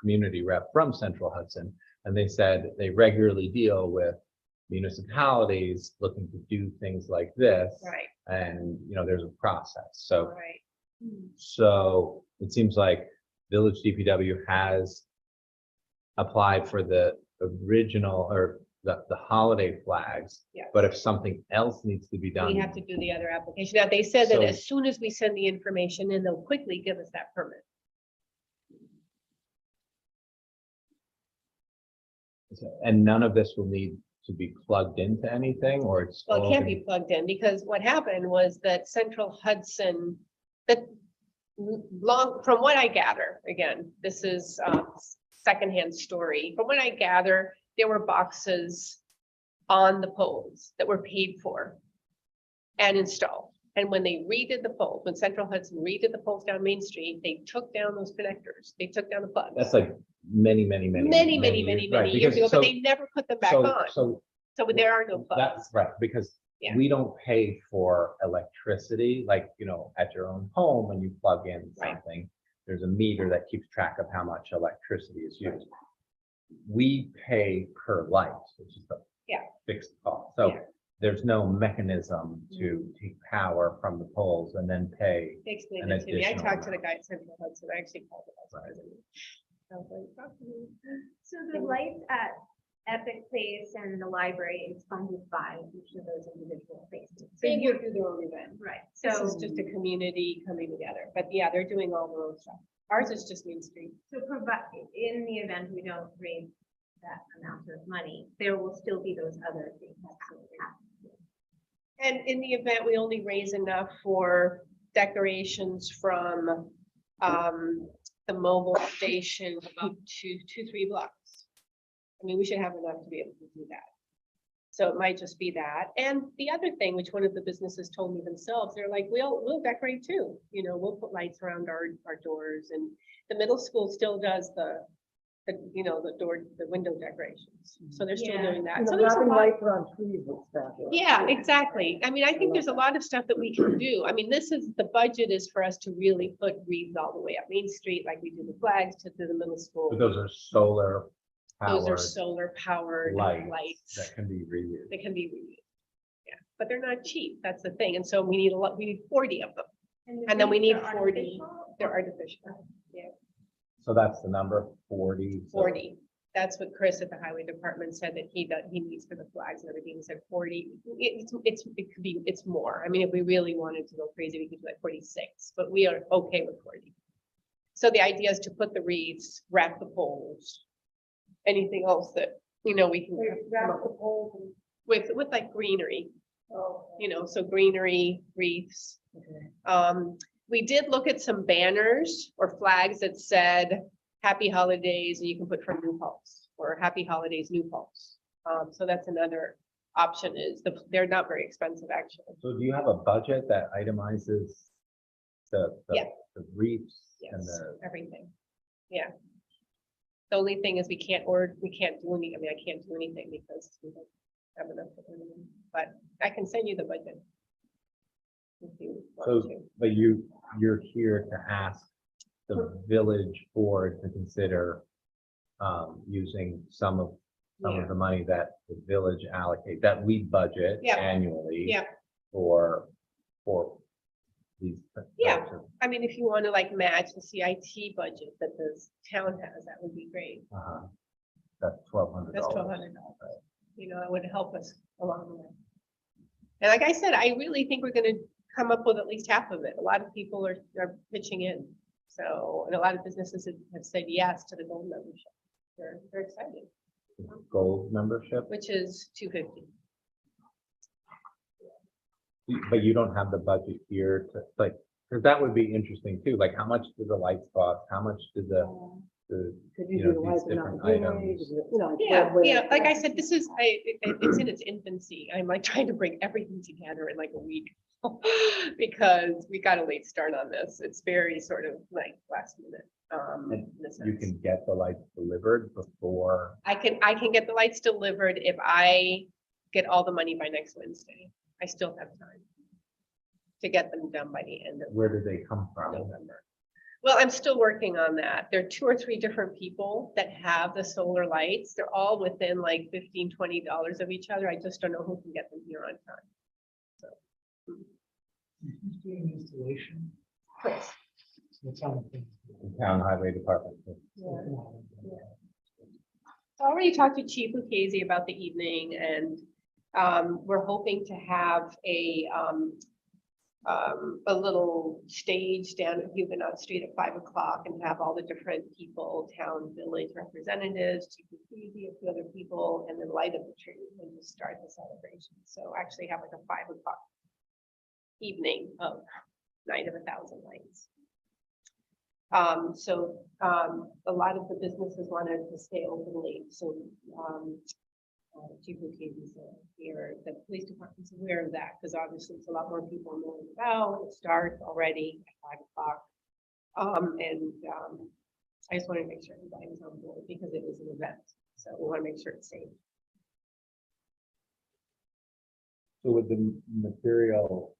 A: community rep from Central Hudson, and they said they regularly deal with municipalities looking to do things like this.
J: Right,
A: And, there's a process, so.
J: right.
A: So it seems like Village DPW has applied for the original or the holiday flags,
J: Yes.
A: but if something else needs to be done.
J: We have to do the other application. Now, they said that
A: So-
J: as soon as we send the information in, they'll quickly give us that permit.
A: And none of this will need to be plugged into anything, or it's.
J: Well, it
A: all
J: can't
A: gonna-
J: be plugged in, because what happened was that Central Hudson, that from what I gather, again, this is secondhand story. From what I gather, there were boxes on the poles that were paid for and installed. And when they redid the poles, when Central Hudson redid the poles down Main Street, they took down those connectors. They took down the plugs.
A: That's like many
J: Many
A: years.
J: years
A: because-
J: ago,
A: so-
J: but they never put them back
A: so-
J: on.
A: So
J: So there are no plugs.
A: that's right, because
J: Yeah.
A: we don't pay for electricity, like, at your own home, when you plug in
J: Right.
A: something, there's a meter that keeps track of how much electricity is used. We pay per light, which is the
J: Yeah.
A: fixed cost. So
J: Yeah.
A: there's no mechanism to take power from the poles and then pay.
J: They explained
A: an
J: it to me. I
A: additional
J: talked to the
A: amount.
J: guy at Central Hudson. I actually called the
A: Right.
J: president. I was like,
E: So the lights at Epic Place and the library is funded by each of those individual places. So
J: They
E: you're,
J: would do their own event.
E: right,
J: This
E: so,
J: is just a community coming together, but yeah, they're doing all their own stuff. Ours is just Main Street.
E: so provide, in the event we don't raise that amount of money, there will still be those other things that happen.
J: And in the event, we only raise enough for decorations from the mobile station up to 2-3 blocks. I mean, we should have enough to be able to do that. So it might just be that. And the other thing, which one of the businesses told me themselves, they're like, we'll decorate too. We'll put lights around our doors, and the middle school still does the window decorations. So they're still
E: Yeah.
J: doing that.
H: You
J: So
H: know,
J: there's a
H: wrapping
J: lot.
H: lights around trees looks fabulous.
J: Yeah, exactly. I mean, I think there's a lot of stuff that we can do. I mean, the budget is for us to really put wreaths all the way up Main Street, like we do the flags to the middle school.
A: But those are solar
J: Those are
A: powered
J: solar powered
A: lights
J: lights.
A: that can be reused.
J: They can be reused. Yeah, but they're not cheap. That's the thing. And so we need 40 of them. And then we need 40. They're artificial. Yeah,
A: So that's the number, 40. so-
J: 40. That's what Chris at the highway department said that he needs for the flags and everything. He said 40. It's more. I mean, if we really wanted to go crazy, we could do like 46, but we are okay with 40. So the idea is to put the wreaths, wrap the poles, anything else that, we can come up with like greenery, so greenery, wreaths. We did look at some banners or flags that said Happy Holidays, and you can put from New Paltz, or Happy Holidays, New Paltz. So that's another option is. They're not very expensive, actually.
A: So do you have a budget that itemizes
J: Yeah.
A: the wreaths and
J: Yes,
A: the,
J: everything. Yeah. The only thing is we can't do any, I mean, I can't do anything because we don't have enough. to do anything. But I can send you the budget. If you want
A: so,
J: to.
A: but you're here to ask the village board to consider using some of
J: Yeah.
A: the money that the village allocate, that we budget
J: Yeah.
A: annually
J: Yeah.
A: for these.
J: Yeah.
A: types of-
J: I mean, if you want to like match the CIT budget that this town has, that would be great.
A: That's $1,200.
J: That's $1,200. You know, that would help us along the way. And like I said, I really think we're gonna come up with at least half of it. A lot of people are pitching in. So, and a lot of businesses have said yes to the gold membership. They're excited,
A: Gold membership,
J: which is $250.
A: but you don't have the budget here to, like, because that would be interesting too, like, how much do the lights cost? How much do the,
H: Could
A: you
H: you
A: know,
H: do
A: these
H: lights and
A: different
H: not do
A: items.
H: lights, you know, like
J: Yeah,
H: where-
J: yeah, like I said, this is, it's in its infancy. I'm like trying to bring everything together in like a week. Because we got a late start on this. It's very sort of like last minute.
A: And
J: in a
A: you
J: sense.
A: can get the lights delivered before,
J: I can get the lights delivered if I get all the money by next Wednesday. I still have time to get them done by the end of
A: where do they come from?
J: November. Well, I'm still working on that. There are 2 or 3 different people that have the solar lights. They're all within like $15, $20 of each other. I just don't know who can get them here on time. So,
I: Who's doing installation?
J: Chris.
I: What's on the thing?
A: The Town Highway Department.
J: Yeah. I already talked to Chief Lucchese about the evening and we're hoping to have a little stage down at Huguenot Street at 5 o'clock and have all the different people, town, village representatives, Chief Lucchese, a few other people, and then light up the tree and just start the celebration. So actually have like a 5 o'clock evening of Night of 1,000 Lights. A lot of the businesses wanted to stay open late, so Chief Lucchese here, the police department's aware of that, because obviously it's a lot more people knowing about, it starts already at 5 o'clock. I just wanted to make sure everybody was on board because it was an event, so we want to make sure it's safe.
A: So would the material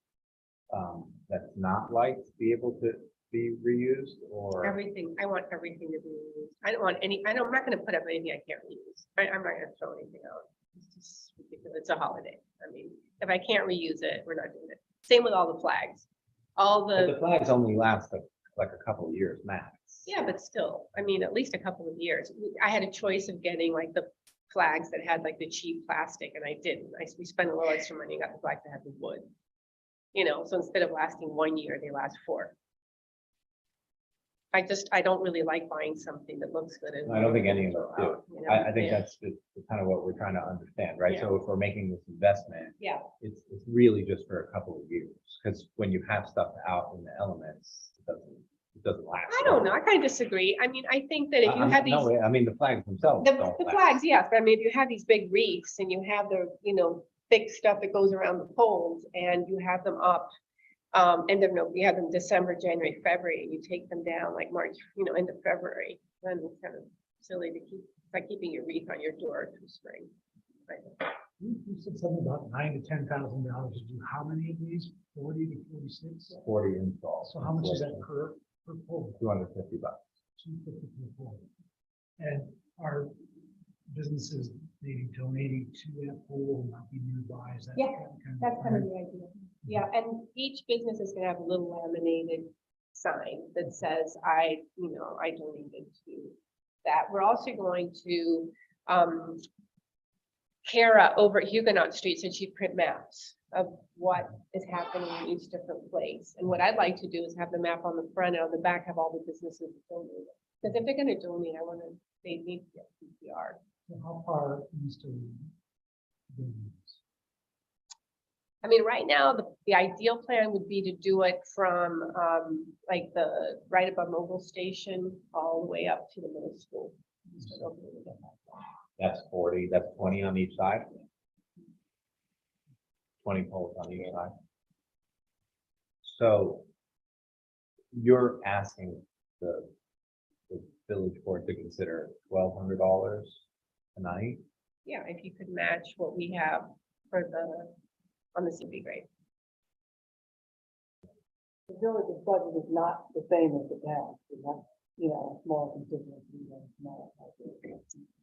A: that's not lights be able to be reused or?
J: Everything, I want everything to be reused. I don't want any, I'm not gonna put up anything I can't reuse. I'm not gonna throw anything out. It's just ridiculous. It's a holiday. I mean, if I can't reuse it, we're not doing it. Same with all the flags. All
A: But
J: the,
A: the flags only last like a couple of years max.
J: yeah, but still, I mean, at least a couple of years. I had a choice of getting like the flags that had like the cheap plastic and I didn't. We spent a little extra money and got the flags that had the wood. You know, so instead of lasting 1 year, they last 4. I don't really like buying something that looks good. And
A: I don't think any of us do.
J: you know,
A: I think
J: yeah.
A: that's kind of what we're trying to understand, right? So if we're making this investment,
J: Yeah,
A: it's really just for a couple of years. Because when you have stuff out in the elements, it doesn't last.
J: I don't
A: long.
J: know. I kind of disagree. I mean, I think that if you have these.
A: No, I mean, the flags themselves don't
J: The
A: last.
J: flags, yes, but I mean, if you have these big wreaths and you have the, thick stuff that goes around the poles and you have them up. We have them December, January, February, and you take them down like March, end of February. Then it's kind of silly to keep, it's like keeping your wreath on your door through spring. Right.
I: You said something about $9,000 to $10,000 to do how many of these? 40 to 46?
A: 40 installs.
I: So how much is that per pole?
A: $250.
I: $250 per pole. And are businesses maybe donating to that pole and not be nearby? Is that?
J: Yeah,
I: kind
J: That's kind of
I: plan?
J: the idea. Yeah, and each business is gonna have a little laminated sign that says, I donated to that. We're also going to, Kara over at Huguenot Street said she'd print maps of what is happening in each different place. And what I'd like to do is have the map on the front and on the back have all the businesses that donate. Because if they're gonna donate, they need to get PPR.
I: So how far east are you doing this?
J: I mean, right now, the ideal plan would be to do it from like the right above mobile station all the way up to the middle school. Just don't really get that far.
A: That's 40, that's 20 on each side. 20 poles on each side. So you're asking the village board to consider $1,200 a night?
J: Yeah, if you could match what we have for the, on the would be great.
H: The village's budget is not the same as the town. We have, you know, small constituencies and small.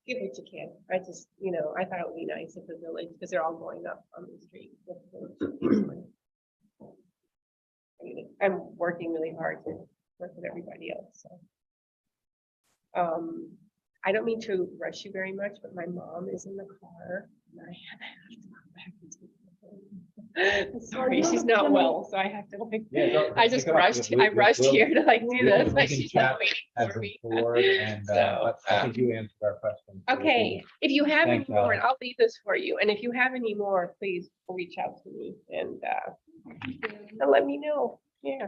J: Give what you can. I just, you know, I thought it would be nice if the village, because they're all going up on the street. if the village would be doing. I mean, I'm working really hard to work with everybody else, so. I don't mean to rush you very much, but my mom is in the car and I have to go back and take her home. Sorry, she's not well, so I have to like,
A: Yeah, don't-
J: I just
A: pick it up.
J: rushed,
A: We-
J: I rushed
A: we'll-
J: here to like do
A: we
J: this,
A: can
J: but she's
A: chat
J: not waiting
A: As
J: for
A: a
J: me.
A: board, and
J: So,
A: I think you answered our question.
J: Okay, if you have any
A: Thanks,
J: more,
A: Alex.
J: and I'll leave this for you, and if you have any more, please reach out to me and let me know, yeah.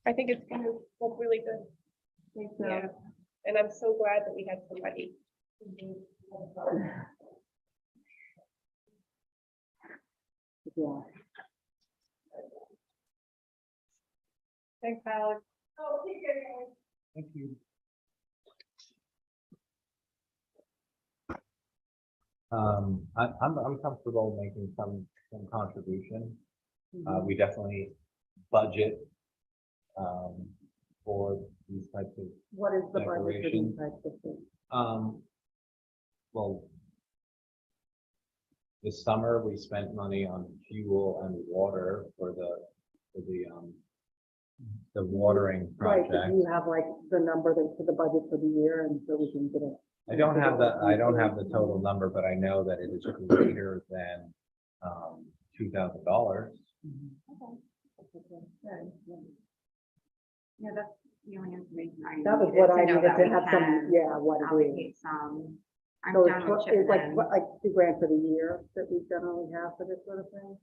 J: I think it's gonna look really good. Yeah, and I'm so glad that we had somebody.
H: Yeah.
J: Thanks, Alex.
I: Thank you.
A: I'm comfortable making some contribution. We definitely budget for these types of,
H: What is the budget for
A: Decoration.
H: these types of things?
A: well, this summer we spent money on fuel and water for the watering
H: Right, but
A: project.
H: you have like the number that's for the budget for the year, and so we can get it.
A: I don't have the total number, but I know that it is greater than $2,000.
D: Yeah, that's the only information I.
H: That was
D: needed
H: what I
D: know
H: needed
D: that
H: to
D: we
H: have some,
D: can
H: yeah, what it is.
D: Allocate some. I'm
H: So
D: done with
H: it's like,
D: Chiplin.
H: what, like $2,000 for the year that we generally have for this sort of thing?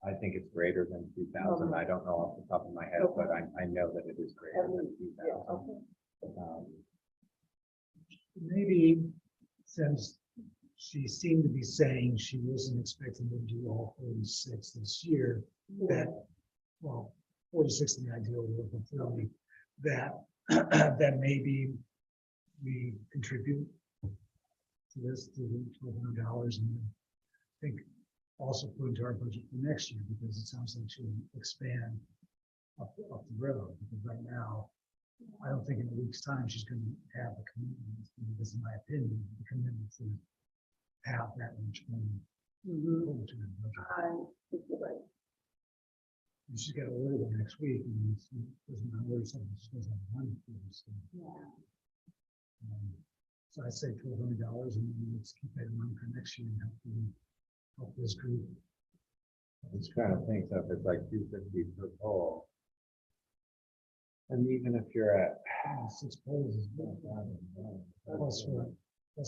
A: I think it's greater than 2,000. I don't know off the top of my head, but I know that it is greater than
H: Yeah,
A: 2,000.
H: okay.
I: Maybe since she seemed to be saying she wasn't expecting to do all 46 this year, that, well, 46 in the ideal world, but 30, that, that maybe we contribute to this, to the $1,200, and I think also put into our budget for next year, because it sounds like she'll expand up the road, because right now, I don't think in a week's time she's gonna have the commitment, this is my opinion, the commitment to have that much money.
H: Mhm.
I: put into the budget.
H: I think you're right.
I: And she's got to order them next week, and she doesn't order something she doesn't have money for, so. So I'd say $1,200, and then let's keep that in mind for next year and help this group.
A: I'm just trying to think, so if it's like 250 per pole. And even if you're at
I: 6 poles is about that. Plus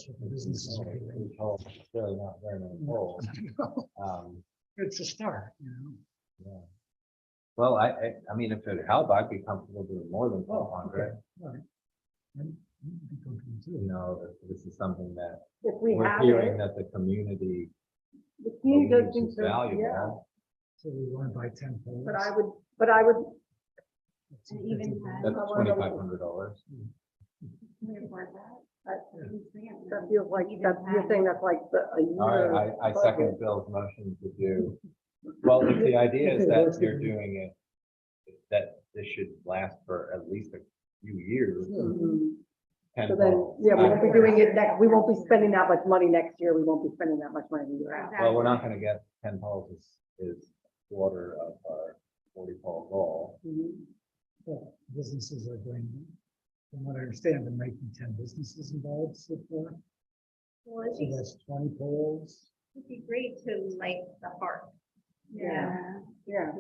I: what the businesses are doing.
A: 3 poles, it's really not very many poles.
I: It's a start, you know.
A: Yeah. Well, I mean, if it helped, I'd be comfortable doing more than 1,200.
I: Right. And you'd be comfortable
A: You
I: too.
A: know, if this is something that
H: If we
A: we're
H: have
A: hearing
H: it,
A: that the community
H: the community does
A: believes
H: think
A: is
H: so, yeah,
A: valuable.
I: So we want to buy 10 poles.
H: but I would,
I: Let's
D: And
I: see,
D: even
I: 50
D: then-
A: That's
H: I wanna know-
A: $2,500.
D: Can we afford that?
H: that feels like, that's, you're saying that's like a year.
A: All right, I second
H: budget.
A: Bill's motion to do, well, if the idea is that you're doing it, that this should last for at least a few years.
H: Mhm.
A: 10
H: So then,
A: poles.
H: yeah, we won't be doing it next, we won't be spending that much money next year, we won't be spending that much money the year after.
A: Well, we're not gonna get 10 poles is quarter of our 40 pole goal.
H: Mhm.
I: Well, businesses are going, from what I understand, there might be 10 businesses involved so far.
E: Well, it'd
I: So
E: be,
I: that's 20 poles.
E: it'd be great to light the park.
H: Yeah. Yeah,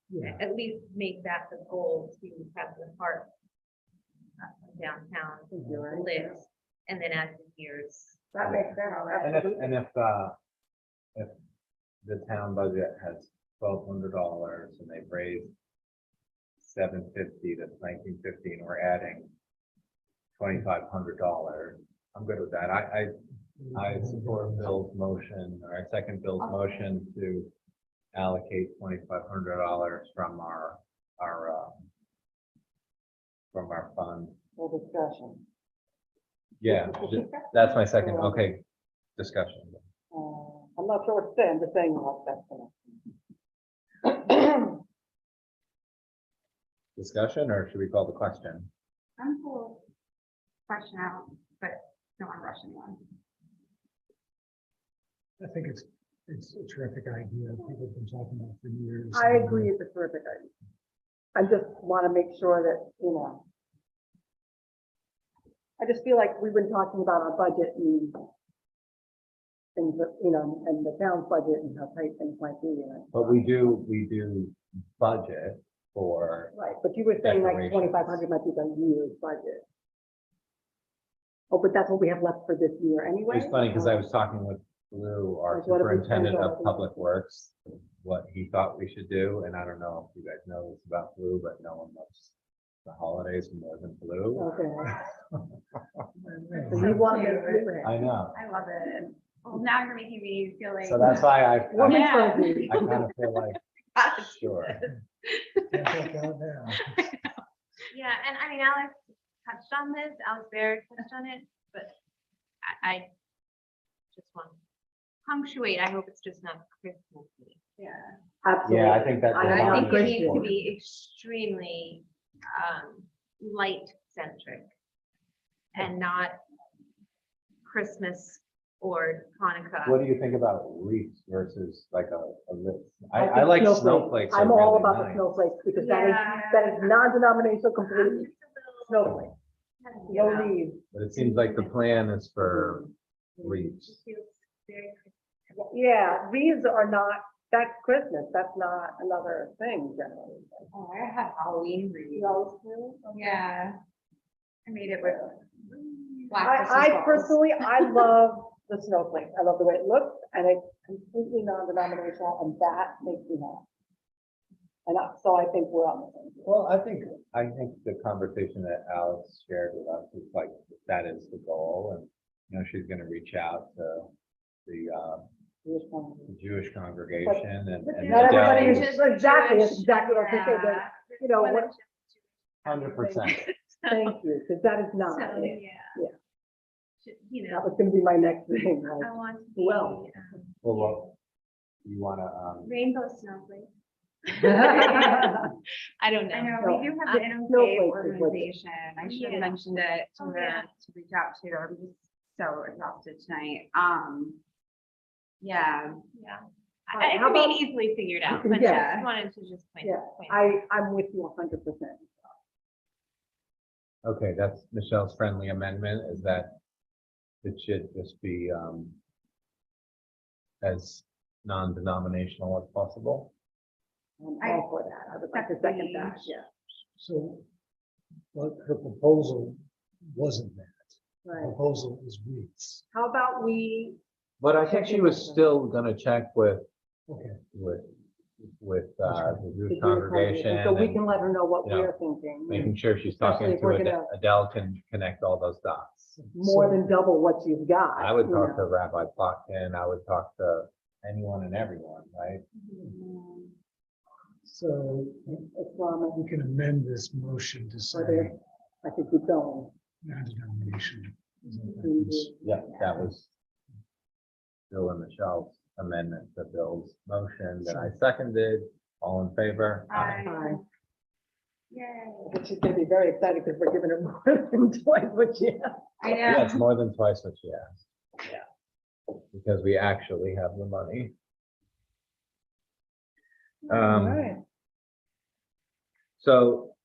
I: Yeah.
E: At least make that the goal to have the park downtown
H: you're right.
E: lit. And then as the years,
H: That makes sense, absolutely.
A: And if the town budget has $1,200 and they've raised $750, that's $1,950, and we're adding $2,500, I'm good with that. I support Bill's motion, or I second Bill's motion to allocate $2,500 from our fund.
H: For discussion.
A: Yeah, that's my second, okay, discussion.
H: I'm not sure what to say, I'm just saying what that's gonna.
A: Discussion, or should we call the question?
D: I'm cool. Question out, but don't want to rush anyone.
I: I think it's a terrific idea. People have been talking about it for years.
H: I agree, it's a terrific idea. I just want to make sure that, you know. I just feel like we've been talking about our budget and things that, you know, and the town's budget and how tight things might be, and
A: But we do budget for,
H: right, but you were saying like
A: Decoration.
H: 2,500 might be the year's budget. Oh, but that's what we have left for this year anyway?
A: it's funny, because I was talking with Lou, our
H: Like, what if we
A: superintendent
H: spend
A: of
H: all
A: public works, what he thought we should do, and I don't know if you guys know this about Lou, but no one loves the holidays more than Lou.
H: Okay. So you want me to.
A: I know,
D: I love it. Well, now you're making me feel like.
A: so that's why I
H: Woman
D: Yeah.
H: friendly.
A: kind of feel like, sure.
I: Can't take out now.
E: Yeah, and I mean, Alex touched on this, Alex Baird touched on it, but I just want to punctuate, I hope it's just not Christmas.
D: Yeah.
H: Absolutely.
A: Yeah, I think that.
E: I think it
H: Great
E: needs to
H: point.
E: be extremely light centric and not Christmas or Hanukkah.
A: What do you think about wreaths versus like a list? I
H: think
A: like snowflakes.
H: I'm
A: are
H: all
A: really
H: about the
A: nice.
H: snowflakes because
D: Yeah.
H: that is non-denominational completely.
E: Just a little-
H: Snowflake,
E: you
H: no
E: know,
H: need.
A: But it seems like the plan is for
E: it
A: wreaths.
E: just feels very Christmas.
H: Yeah, these are not, that's Christmas, that's not another thing generally.
D: Oh, I have Halloween wreath.
H: Those two?
D: Yeah. I made it with. black Christmas
H: I
D: balls.
H: personally, I love the snowflakes. I love the way it looks and it's completely non-denominational and that makes me happy. And so I think we're on the same. page.
A: Well, I think the conversation that Alex shared with us is like, that is the goal, and, you know, she's gonna reach out to the
H: Jewish one.
A: Jewish congregation and.
H: Not everybody is,
E: Just
H: exactly, that's
E: Jewish,
H: exactly what I was gonna say,
D: Yeah.
H: but, you know,
E: More than
H: what,
E: just
A: 100%.
H: thank you, because that is not,
E: So,
H: it.
E: yeah.
H: Yeah.
E: You
H: that
E: know,
H: was gonna be my next thing,
E: I
H: like,
E: want to be
H: Well.
A: Well, what, you wanna,
E: rainbow snowflake.
H: I
E: I don't
D: I
E: know.
D: know, we do have the
H: Snowflakes
D: interfaith
H: is what it-
D: organization. I should
E: Yeah.
D: have mentioned it to
E: Oh,
D: her
E: yeah.
D: to reach out to. I'm just so exhausted tonight. Yeah.
E: Yeah.
H: Alright,
E: It
H: how
E: can be
H: about-
E: easily figured out, but
H: Yeah.
E: just wanted to just point.
H: Yeah,
E: point out.
H: I'm with you 100%.
A: okay, that's Michelle's friendly amendment, is that it should just be, as non-denominational as possible.
H: I'm all for that, I would like to second that,
D: Definitely.
H: yeah,
I: So, but her proposal wasn't that. The
H: right.
I: proposal is wreaths.
H: How about we,
A: But I think she was still gonna check with,
I: Okay.
A: the
H: the
A: Jewish
H: Jewish
A: congregation,
H: so we
A: and
H: can let her know what
A: you know,
H: we're thinking.
A: making sure she's
H: Especially
A: talking
H: if we're
A: to
H: gonna-
A: Adele can connect all those dots.
H: More than double what you've got.
A: I would
H: you
A: talk to
H: know.
A: Rabbi Plotkin, I would talk to anyone and everyone, right?
I: So
H: Islamic,
I: we can amend this motion to
H: or
I: say
H: they're- I think keep going.
I: non-denomination.
A: Yeah, that was Bill and Michelle's amendment to Bill's motion that I seconded. All in favor?
H: Aye.
D: Yay.
H: But she's gonna be very excited because we're giving her more than twice what she has.
D: I
A: Yeah,
D: know.
A: it's more than twice what she asked. Yeah. Because we actually have the money.
H: Alright.
A: So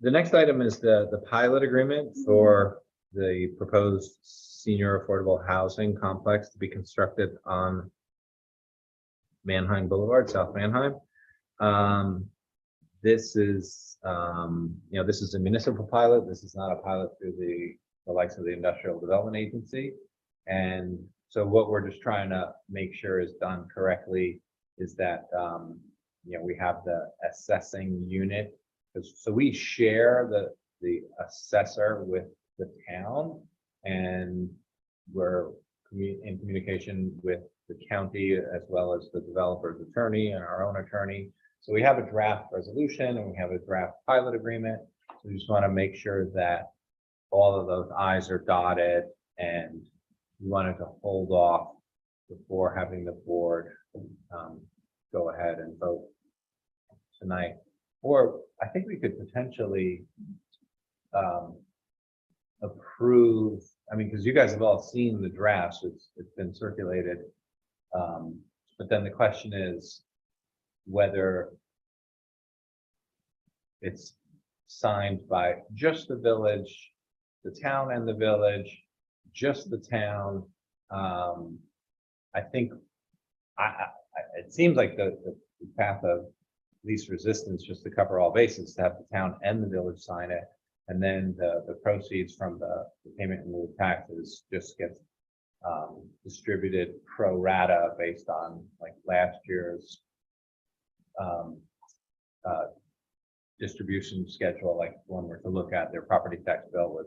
A: the next item is the pilot agreement for the proposed senior affordable housing complex to be constructed on Manheim Boulevard, South Manheim. This is, this is a municipal pilot. This is not a pilot through the likes of the Industrial Development Agency. And so what we're just trying to make sure is done correctly is that, we have the assessing unit. So we share the assessor with the town, and we're in communication with the county as well as the developer's attorney and our own attorney. So we have a draft resolution and we have a draft pilot agreement. So we just want to make sure that all of those i's are dotted, and we wanted to hold off before having the board go ahead and vote tonight. Or I think we could potentially approve, I mean, because you guys have all seen the drafts, it's been circulated. But then the question is whether it's signed by just the village, the town and the village, just the town. I think it seems like the path of least resistance, just to cover all bases, to have the town and the village sign it. And then the proceeds from the payment in lieu of taxes just gets distributed pro rata based on like last year's distribution schedule, like one we're to look at their property tax bill with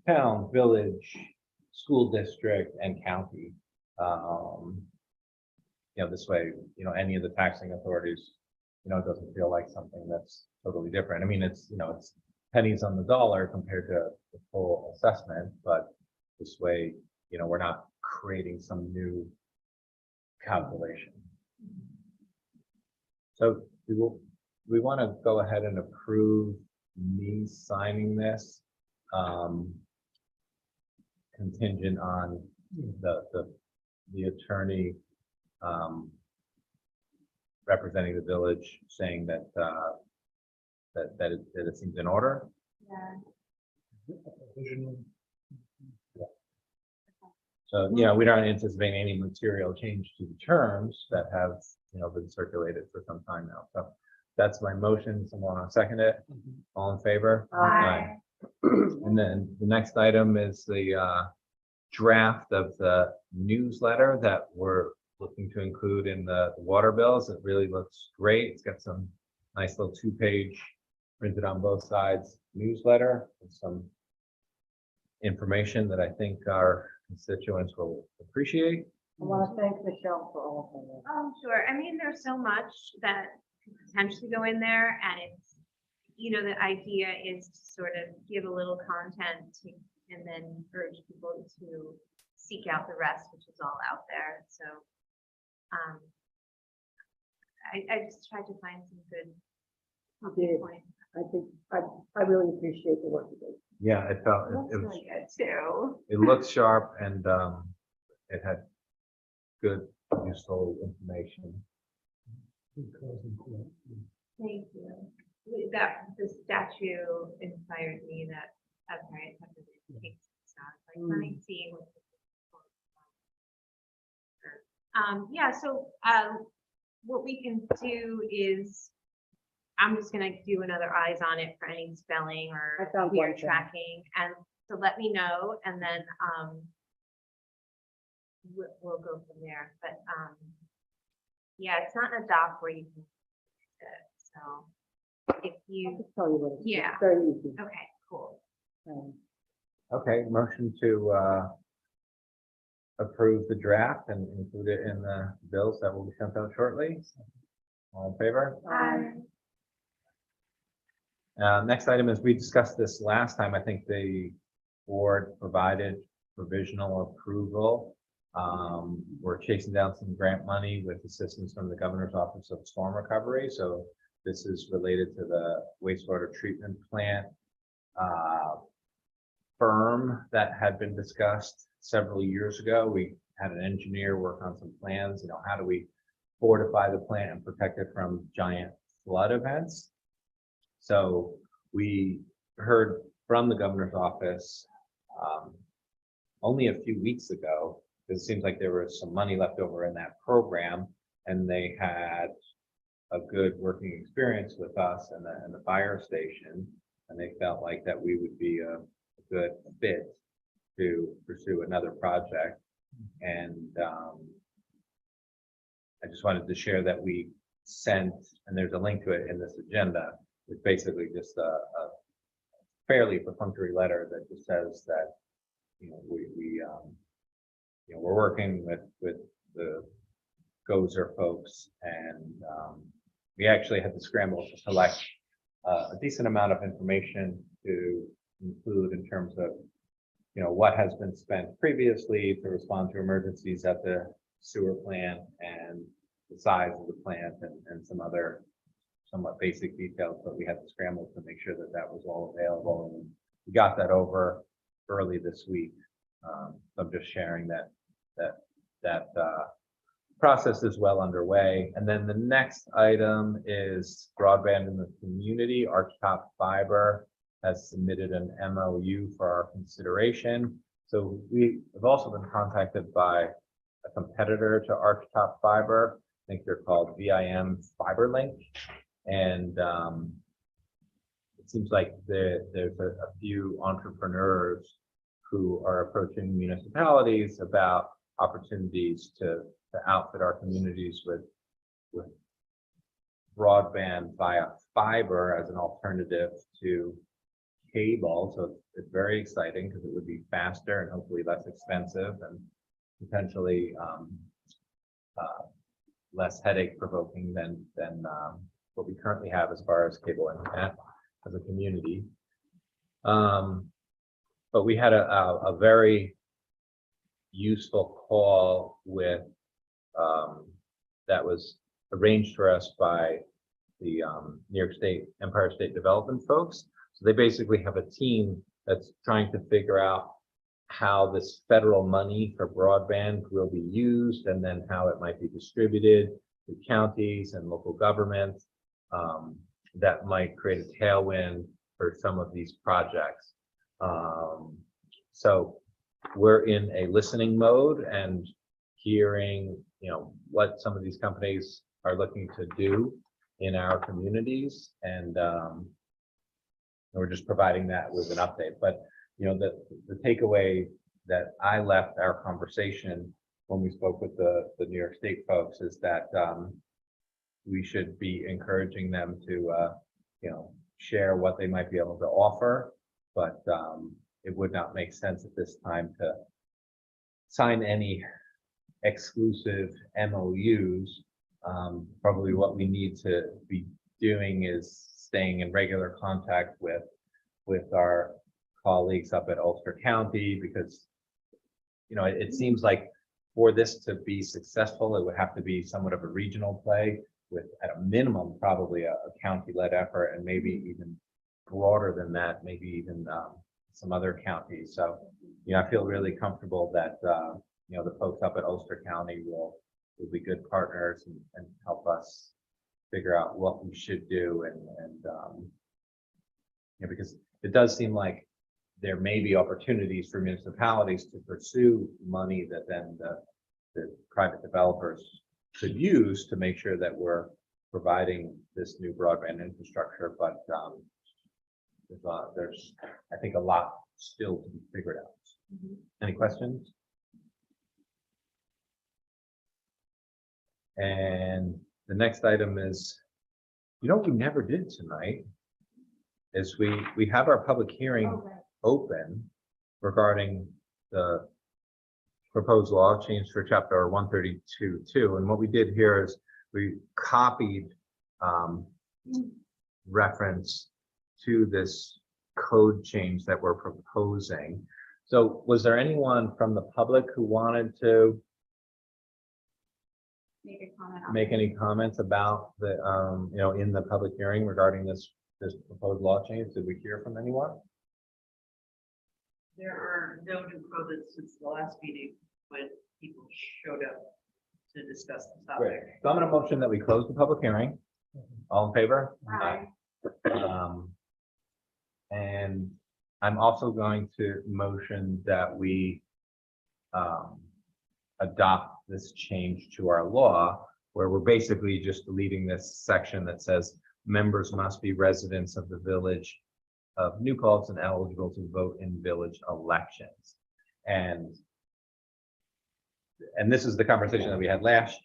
A: town, village, school district, and county. This way, any of the taxing authorities, it doesn't feel like something that's totally different. I mean, it's pennies on the dollar compared to the full assessment, but this way, we're not creating some new calculation. So we want to go ahead and approve me signing this contingent on the attorney representing the village saying that it seems in order.
D: Yeah.
A: So, we don't anticipate any material change to the terms that have, been circulated for some time now. So that's my motion. Someone want to second it? All in favor?
D: Aye.
A: And then the next item is the draft of the newsletter that we're looking to include in the water bills. It really looks great. It's got some nice little 2-page printed on both sides newsletter with some information that I think our constituents will appreciate.
H: I want to thank Michelle for all of that.
E: Oh, sure. I mean, there's so much that could potentially go in there, and it's, the idea is to sort of give a little content and then urge people to seek out the rest, which is all out there. So I just tried to find some good
H: You did.
E: points.
H: I think, I really appreciate the work you did.
A: Yeah, it felt,
D: Looks really good too.
A: it looked sharp and it had good, useful information.
E: Thank you. That the statue inspired me. That I'm sorry, I have to take some sound. Like, let me see what. So what we can do is, I'm just gonna do another eyes on it for any spelling
H: I
E: or
H: found
E: weird
H: one thing.
E: tracking, and so let me know, and then we'll go from there. But yeah, it's not in a doc where you can fix it. So if
H: I'll
E: you,
H: just tell you what it is.
E: Yeah.
H: It's very easy.
E: okay, cool.
A: Okay, motion to approve the draft and include it in the bills that will be sent out shortly. All in favor? Next item is, we discussed this last time. I think the board provided provisional approval. We're chasing down some grant money with assistance from the Governor's Office of Storm Recovery. So this is related to the wastewater treatment plant firm that had been discussed several years ago. We had an engineer work on some plans, how do we fortify the plant and protect it from giant flood events? So we heard from the governor's office only a few weeks ago, because it seems like there was some money left over in that program, and they had a good working experience with us and the fire station, and they felt like that we would be a good fit to pursue another project. And I just wanted to share that we sent, and there's a link to it in this agenda. It's basically just a fairly perfunctory letter that just says that we're working with the Gozer folks, and we actually had to scramble to collect a decent amount of information to include in terms of, what has been spent previously to respond to emergencies at the sewer plant and the size of the plant and some other somewhat basic details, but we had to scramble to make sure that that was all available. And we got that over early this week. So I'm just sharing that process is well underway. And then the next item is broadband in the community. Archtop Fiber has submitted an MOU for our consideration. So we have also been contacted by a competitor to Archtop Fiber. I think they're called VIM FiberLink. And it seems like there's a few entrepreneurs who are approaching municipalities about opportunities to outfit our communities with broadband via fiber as an alternative to cable. So it's very exciting because it would be faster and hopefully less expensive and potentially less headache provoking than what we currently have as far as cable internet as a community. But we had a very useful call with that was arranged for us by the New York State Empire State Development folks. So they basically have a team that's trying to figure out how this federal money for broadband will be used and then how it might be distributed to counties and local governments that might create a tailwind for some of these projects. So we're in a listening mode and hearing, what some of these companies are looking to do in our communities, and we're just providing that with an update. But the takeaway that I left our conversation when we spoke with the New York State folks is that we should be encouraging them to share what they might be able to offer, but it would not make sense at this time to sign any exclusive MOUs. Probably what we need to be doing is staying in regular contact with our colleagues up at Ulster County, because it seems like for this to be successful, it would have to be somewhat of a regional play with, at a minimum, probably a county-led effort, and maybe even broader than that, maybe even some other counties. So, I feel really comfortable that the folks up at Ulster County will be good partners and help us figure out what we should do, and because it does seem like there may be opportunities for municipalities to pursue money that then the private developers could use to make sure that we're providing this new broadband infrastructure. But there's, I think, a lot still to be figured out. Any questions? And the next item is, what we never did tonight is we have our public hearing open regarding the proposed law change for chapter 132.2. And what we did here is we copied reference to this code change that we're proposing. So was there anyone from the public who wanted to
D: Make a comment on
A: make any comments about the, in the public hearing regarding this proposed law change? Did we hear from anyone?
B: There are no new comments since the last meeting when people showed up to discuss the
A: Great.
B: topic.
A: So I'm going to motion that we close the public hearing. All in favor?
D: Aye.
A: And I'm also going to motion that we adopt this change to our law, where we're basically just deleting this section that says members must be residents of the village of New Paltz and eligible to vote in village elections. And this is the conversation that we had last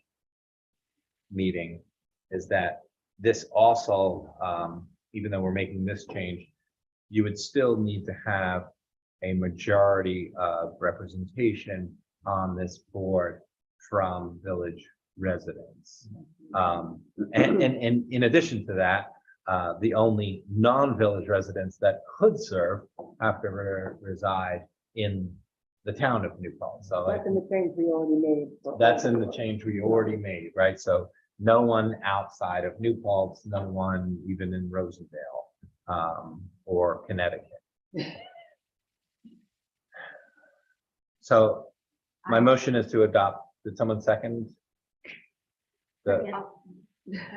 A: meeting, is that this also, even though we're making this change, you would still need to have a majority of representation on this board from village residents. And in addition to that, the only non-village residents that could serve have to reside in the town of New Paltz. So like,
H: That's in the change we already made.
A: that's in the change we already made, right? So no one outside of New Paltz, no one even in Rosendale, or Connecticut. So my motion is to adopt. Did someone second?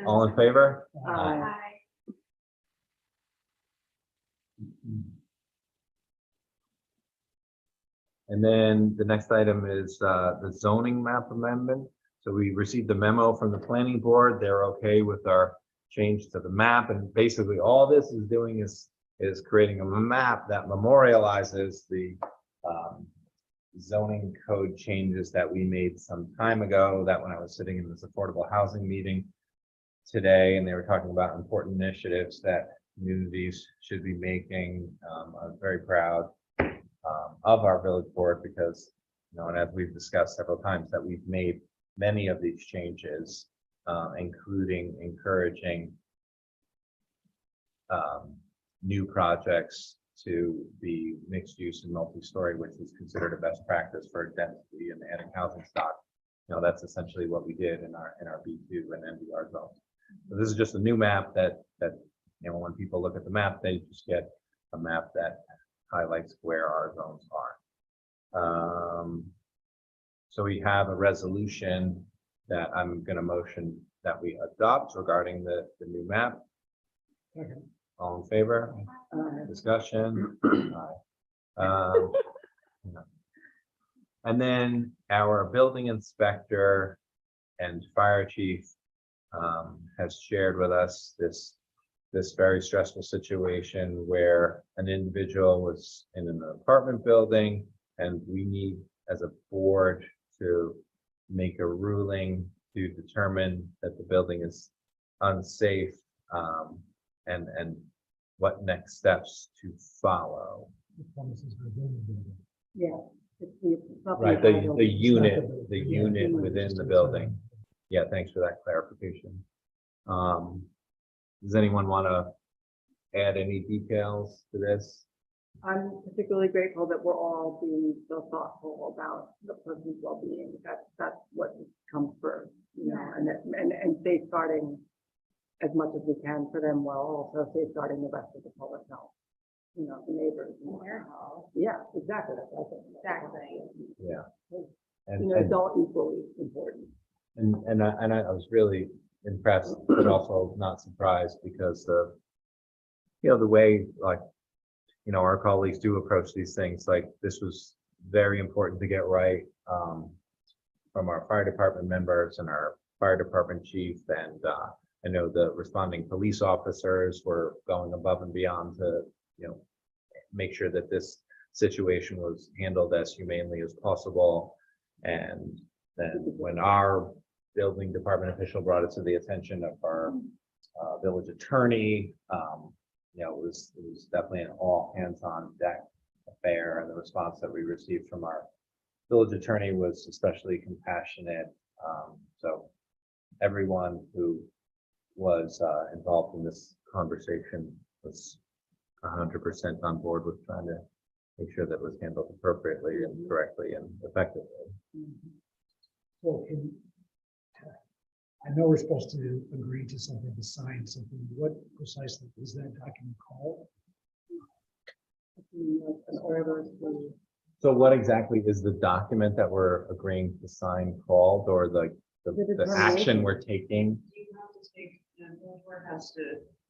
A: All in favor?
H: Aye.
A: And then the next item is the zoning map amendment. So we received the memo from the planning board. They're okay with our change to the map. And basically all this is doing is creating a map that memorializes the zoning code changes that we made some time ago, that when I was sitting in this affordable housing meeting today, and they were talking about important initiatives that communities should be making. I'm very proud of our village board because, and as we've discussed several times, that we've made many of these changes, including encouraging new projects to be mixed use and multi-story, which is considered a best practice for density and adding housing stock. That's essentially what we did in our B2 and NDR zones. So this is just a new map that when people look at the map, they just get a map that highlights where our zones are. So we have a resolution that I'm going to motion that we adopt regarding the new map. All in favor? Discussion? And then our building inspector and fire chief has shared with us this very stressful situation where an individual was in an apartment building, and we need as a board to make a ruling to determine that the building is unsafe, and what next steps to follow.
H: Yeah. It's not
A: Right,
H: the
A: the
H: building.
A: unit,
I: building.
A: the
I: Yeah,
A: unit
I: unit,
A: within
I: just
A: the
I: inside.
A: building. Yeah, thanks for that clarification. Does anyone want to add any details to this?
H: I'm particularly grateful that we're all being so thoughtful about the person's well-being. That's what comes first, and safeguarding as much as we can for them, while also safeguarding the rest of the public health. The neighbors. Yeah, exactly. That's what I think.
D: Exactly.
A: Yeah.
H: It's all equally important.
A: And I was really impressed, but also not surprised, because the way our colleagues do approach these things, like this was very important to get right, from our fire department members and our fire department chief, and I know the responding police officers were going above and beyond to make sure that this situation was handled as humanely as possible. And then when our building department official brought it to the attention of our village attorney, it was definitely an all hands on deck affair, and the response that we received from our village attorney was especially compassionate. So everyone who was involved in this conversation was 100% on board with trying to make sure that it was handled appropriately and correctly and effectively.
I: So I know we're supposed to agree to something, to sign something. What precisely is that document called?
H: An order to.
A: So what exactly is the document that we're agreeing to sign called, or the action we're taking?
B: You have to take, the board has to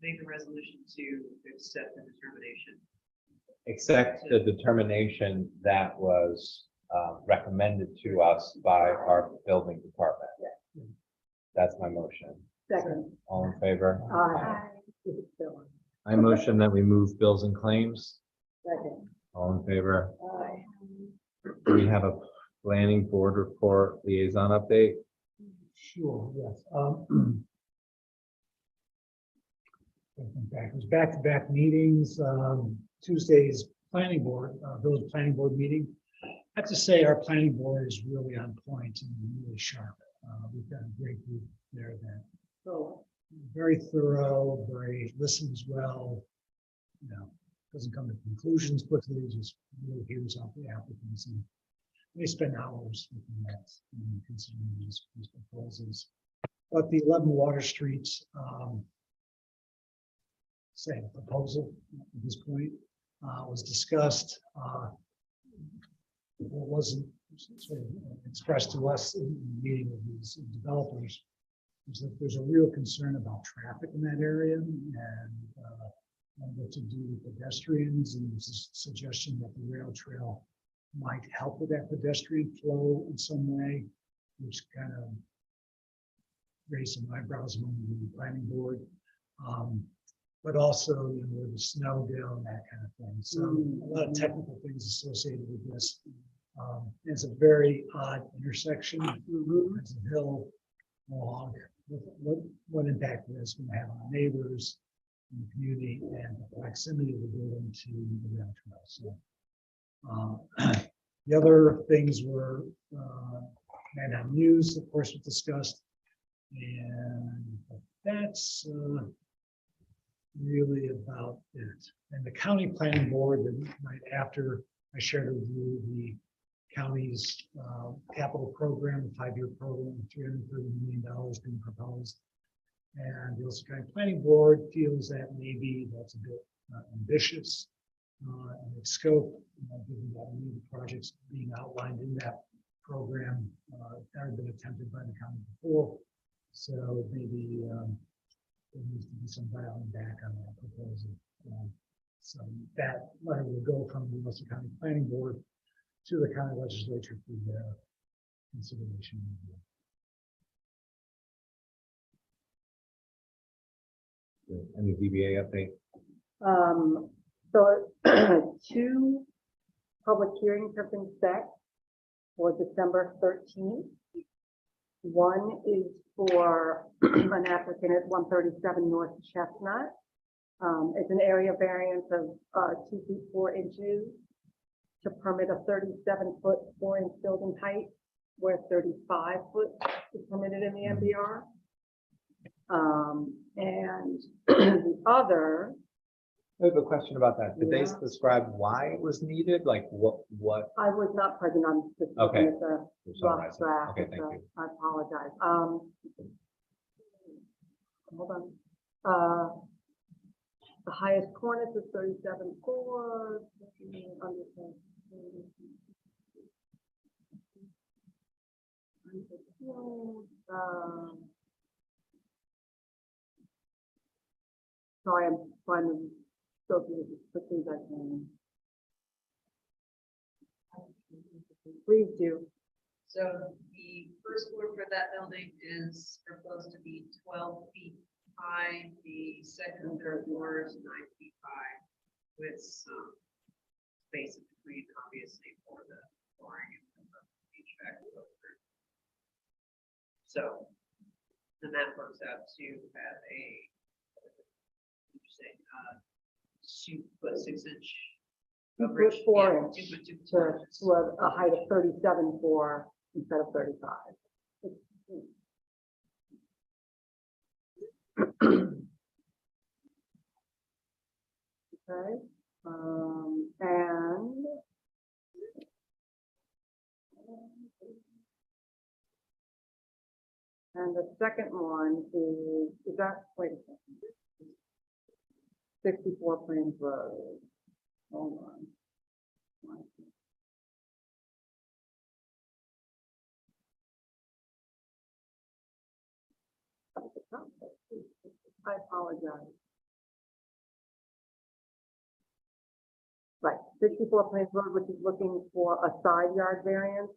B: make a resolution to accept the determination.
A: Accept the determination that was recommended to us by our building department. That's my motion.
H: Second.
A: All in favor?
H: Aye.
A: I motion that we move bills and claims.
H: Second.
A: All in favor?
H: Aye.
A: Do we have a planning board report liaison update?
I: Sure, yes. It was back-to-back meetings, Tuesday's planning board, village planning board meeting. I have to say our planning board is really on point and really sharp. We've got a great group there that
H: So,
I: very thorough, very listens well, doesn't come to conclusions quickly, just really hears out the applicants, and they spend hours looking at and considering these proposals. But the 11 Water Streets, same proposal at this point, was discussed. What wasn't sort of expressed to us in the meeting with these developers is that there's a real concern about traffic in that area and what to do with pedestrians, and there's a suggestion that the rail trail might help with that pedestrian flow in some way, which kind of raised some eyebrows among the planning board. But also, where the snow go and that kind of thing. So a lot of technical things associated with this. It's a very odd intersection. It's a hill along. What impact it's going to have on neighbors in the community and the proximity of the building to the rail trail. So the other things were Manhattan News, of course, was discussed, and that's really about it. And the county planning board, the night after I shared with you the county's capital program, a 5-year program, $330 million being proposed. And the Ulster County Planning Board feels that maybe that's a bit ambitious in its scope, given that many of the projects being outlined in that program have been attempted by the county before. So maybe there needs to be some dialing back on that proposal. So that letter will go from the Ulster County Planning Board to the county legislature for their consideration.
A: Any DBA update?
H: So 2 public hearings have been set for December 13th. One is for an applicant at 137 North Chestnut. It's an area variance of 2 feet 4 inches to permit a 37-foot 4-inch building height, where 35-foot is permitted in the MBR. And the other,
A: I have a question about that. Did they describe why it was needed? Like what?
H: I was not present on this.
A: Okay.
H: At the
A: For some
H: rough
A: reason.
H: draft,
A: Okay, thank
H: so
A: you.
H: I apologize. Hold on. The highest cornice is 37.4. Sorry, I'm trying to go through this as quickly as I can. Please do.
B: So the first floor for that building is proposed to be 12 feet high. The second and third floor is 9 feet high, with some space in between, obviously, for the flooring and the HVAC filter. So then that works out to have a, what did you say, 2 foot 6 inch.
H: 2
B: coverage.
H: foot 4
B: Yeah,
H: inch
B: 2 foot 2
H: to
B: inches.
H: a height of 37.4 instead of 35. Okay, and the second one is that, wait a second. 64 Plains Road. Hold on. I apologize. Right, 64 Plains Road, which is looking for a side yard variance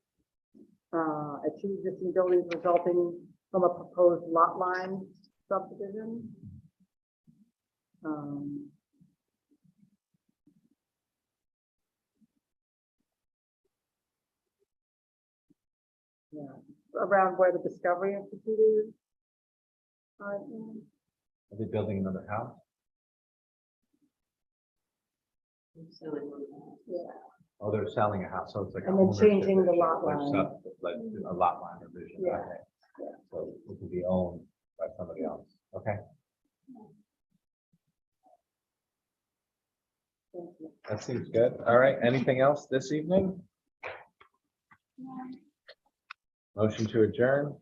H: at 2 existing buildings resulting from a proposed lot line subdivision. Yeah, around where the Discovery Institute is.
A: Are they building another house?
H: Yeah,
A: Oh, they're selling a house, so it's like.
H: And then
A: ownership
H: changing the
A: issue,
H: lot
A: like
H: line.
A: Like a lot line revision.
H: Yeah.
A: Okay. So it could be owned by somebody else. Okay. That seems good. All right. Anything else this evening? Motion to adjourn.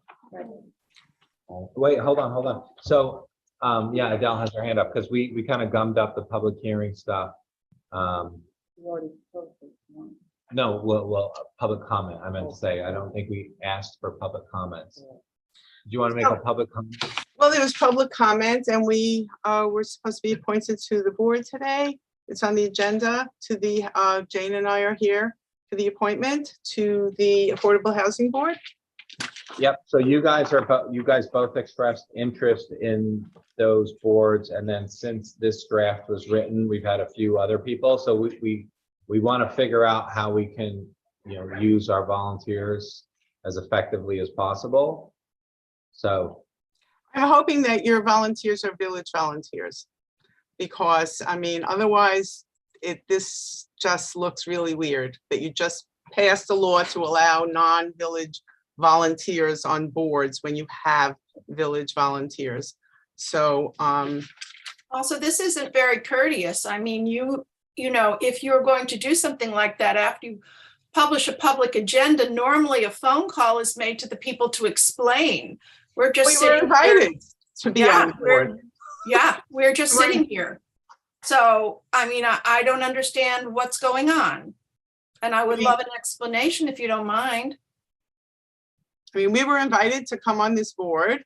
A: Wait, hold on. So, yeah, Adele has her hand up because we kind of gummed up the public hearing stuff.
H: We already posted one.
A: No, well, public comment. I meant to say, I don't think we asked for public comments. Do you want to make a public comment?
K: Well, there was public comment and we were supposed to be appointed to the board today. It's on the agenda to the, Jane and I are here for the appointment to the Affordable Housing Board.
A: Yep, so you guys both expressed interest in those boards, and then since this draft was written, we've had a few other people, so we want to figure out how we can, use our volunteers as effectively as possible. So,
K: I'm hoping that your volunteers are village volunteers. Because, I mean, otherwise, this just looks really weird that you just passed a law to allow non-village volunteers on boards when you have village volunteers. So,
L: Also, this isn't very courteous. I mean, you know, if you're going to do something like that after you publish a public agenda, normally a phone call is made to the people to explain. We're just
K: we were
L: sitting here.
K: invited to be on the board.
L: We're just sitting here. So, I mean, I don't understand what's going on. And I would love an explanation if you don't mind.
K: I mean, we were invited to come on this board.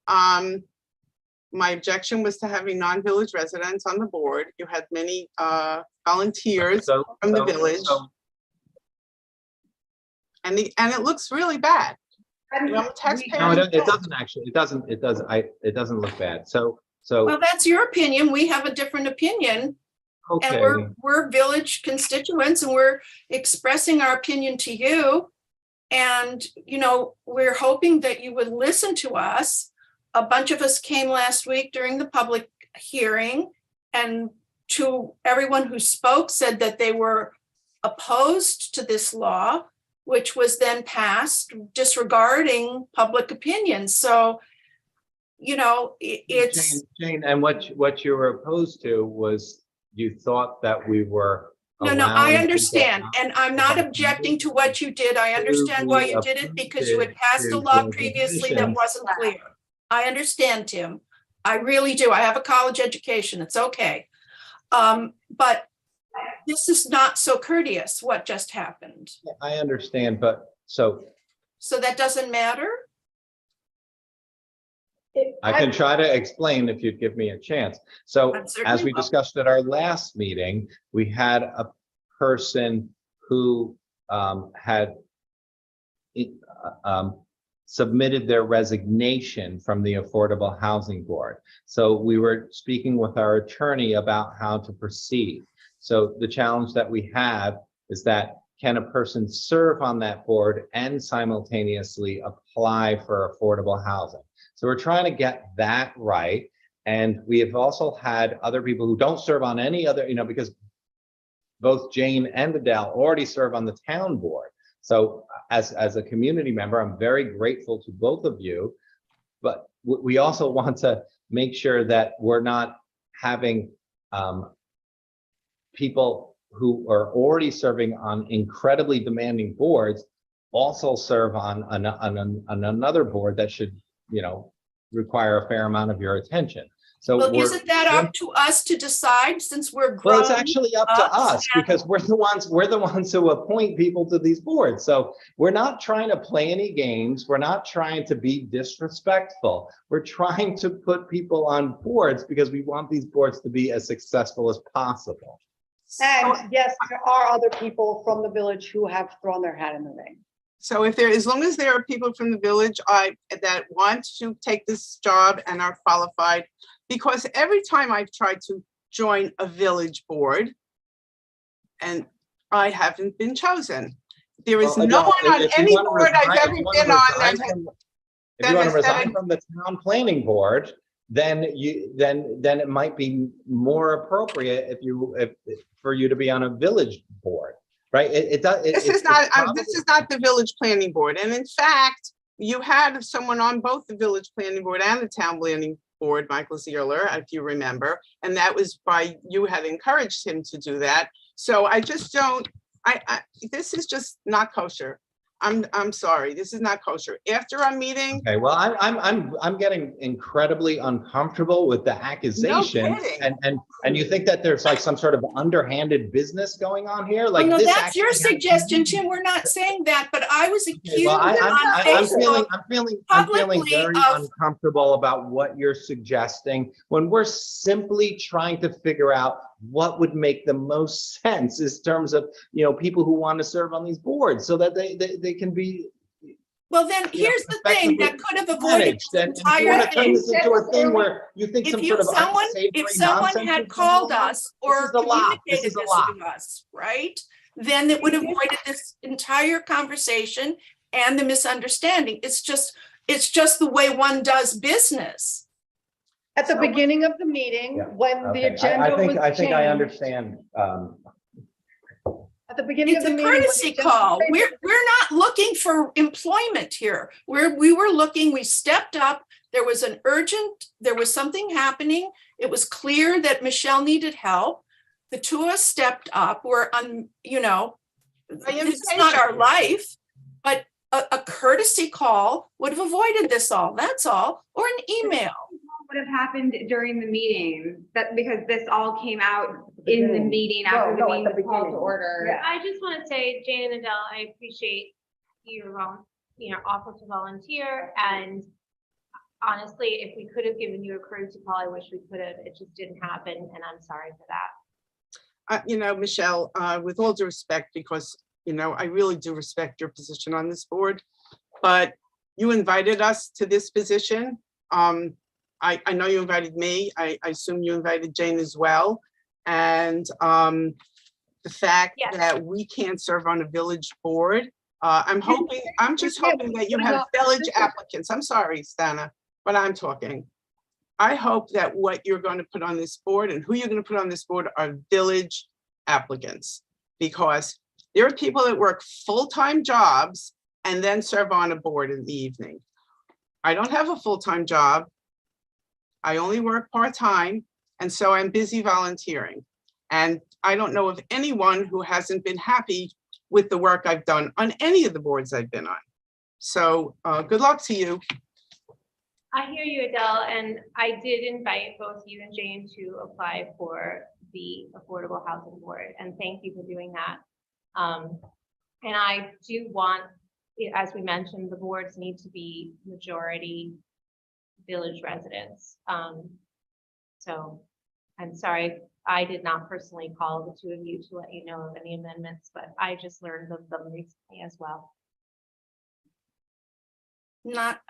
K: My objection was to having non-village residents on the board. You had many volunteers from the village. And it looks really bad. I'm a
A: No,
K: taxpayer.
A: it doesn't actually. It doesn't look bad. So
L: Well, that's your opinion. We have a different opinion. And
A: okay.
L: we're village constituents and we're expressing our opinion to you. And, we're hoping that you would listen to us. A bunch of us came last week during the public hearing, and to everyone who spoke said that they were opposed to this law, which was then passed disregarding public opinion. So, it's.
A: Jane, and what you were opposed to was you thought that we were.
L: No, I
A: allowing
L: understand.
A: people
L: And I'm not objecting to what you did. I understand why you did it because you had passed a law previously that wasn't clear. I understand, Tim. I really do. I have a college education. It's okay. But this is not so courteous, what just happened.
A: I understand, but so
L: So that doesn't matter?
A: I can try to explain if you'd give me a chance. So
L: I'm certainly
A: as we
L: will.
A: discussed at our last meeting, we had a person who had submitted their resignation from the Affordable Housing Board. So we were speaking with our attorney about how to proceed. So the challenge that we have is that can a person serve on that board and simultaneously apply for affordable housing? So we're trying to get that right. And we have also had other people who don't serve on any other, because both Jane and Adele already serve on the town board. So as a community member, I'm very grateful to both of you, but we also want to make sure that we're not having people who are already serving on incredibly demanding boards also serve on another board that should, require a fair amount of your attention. So
L: Well, isn't that up to us to decide since we're grown?
A: well, it's actually up to
L: ups
A: us because we're the ones who appoint people to these boards. So we're not trying to play any games. We're not trying to be disrespectful. We're trying to put people on boards because we want these boards to be as successful as possible.
H: And yes, there are other people from the village who have thrown their hat in the ring.
K: So as long as there are people from the village that want to take this job and are qualified, because every time I've tried to join a village board and I haven't been chosen. There is no one on any board I've ever been on
A: If you want to resign from the town planning board, then it might be more appropriate for you to be on a village board, right?
K: This is not the village planning board. And in fact, you had someone on both the village planning board and the town planning board, Michael Zierler, if you remember, and that was by, you had encouraged him to do that. So I just don't, this is just not kosher. I'm sorry, this is not kosher. After our meeting,
A: Okay, well, I'm getting incredibly uncomfortable with the accusation.
K: kidding.
A: And you think that there's like some sort of underhanded business going on here? Like
L: No,
A: this
L: that's your
A: actually
L: suggestion, Tim. We're not saying that, but I was accused
A: Well,
L: on
A: I'm feeling
L: Facebook.
A: very
L: publicly of-
A: uncomfortable about what you're suggesting when we're simply trying to figure out what would make the most sense in terms of, people who want to serve on these boards so that they can be
L: Well, then
A: you know,
L: here's the thing that could have avoided
A: managed.
L: this
A: And if you want
L: entire
A: to turn this
L: thing.
A: into a thing where you think
L: If
A: some
L: you,
A: sort of
L: someone,
A: unsavory
L: if someone
A: nonsense
L: had
A: is
L: called
A: going on,
L: us or
A: is a lot. This
L: communicated
A: is a
L: this
A: lot.
L: to us, right? Then it would have avoided this entire conversation and the misunderstanding. It's just the way one does business.
H: At the beginning of the meeting,
A: Yeah,
H: when the
A: Okay,
H: agenda was changed.
A: I think I understand.
H: At the beginning of
L: It's
H: the
L: a
H: meeting. when the
L: courtesy
H: agenda
L: call.
H: was changed,
L: We're not looking for employment here. We were looking, we stepped up. There was something happening. It was clear that Michelle needed help. The two of us stepped up. This is not our life, but a courtesy call would have avoided this all. That's all, or an email.
D: Would have happened during the meeting, that because this all came out in the meeting after the
H: No, at
D: meeting
H: the
D: was called to
H: beginning.
D: order.
H: Yeah.
E: I just want to say, Jane and Adele, I appreciate your, offer to volunteer, and honestly, if we could have given you a courtesy call, I wish we could have. It just didn't happen, and I'm sorry for that.
K: Michelle, with all due respect, because, I really do respect your position on this board, but you invited us to this position. I know you invited me. I assume you invited Jane as well. And the fact
E: Yes.
K: that we can't serve on a village board, I'm just hoping that you have village applicants. I'm sorry, Stana, but I'm talking. I hope that what you're going to put on this board and who you're going to put on this board are village applicants, because there are people that work full-time jobs and then serve on a board in the evening. I don't have a full-time job. I only work part-time, and so I'm busy volunteering. And I don't know of anyone who hasn't been happy with the work I've done on any of the boards I've been on. So good luck to you.
E: I hear you, Adele, and I did invite both you and Jane to apply for the Affordable Housing Board, and thank you for doing that. And I do want, as we mentioned, the boards need to be majority village residents. So I'm sorry, I did not personally call the two of you to let you know of any amendments, but I just learned of them recently as well.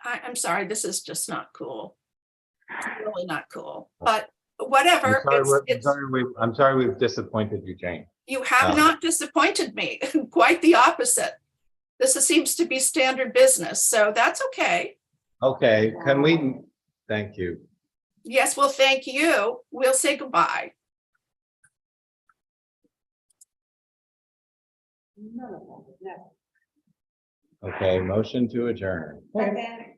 L: I'm sorry, this is just not cool. It's really not cool, but whatever.
A: I'm sorry we've disappointed you, Jane.
L: You have not disappointed me, quite the opposite. This seems to be standard business, so that's okay.
A: Okay, thank you.
L: Yes, well, thank you. We'll say goodbye.
A: Okay, motion to adjourn.
D: Second.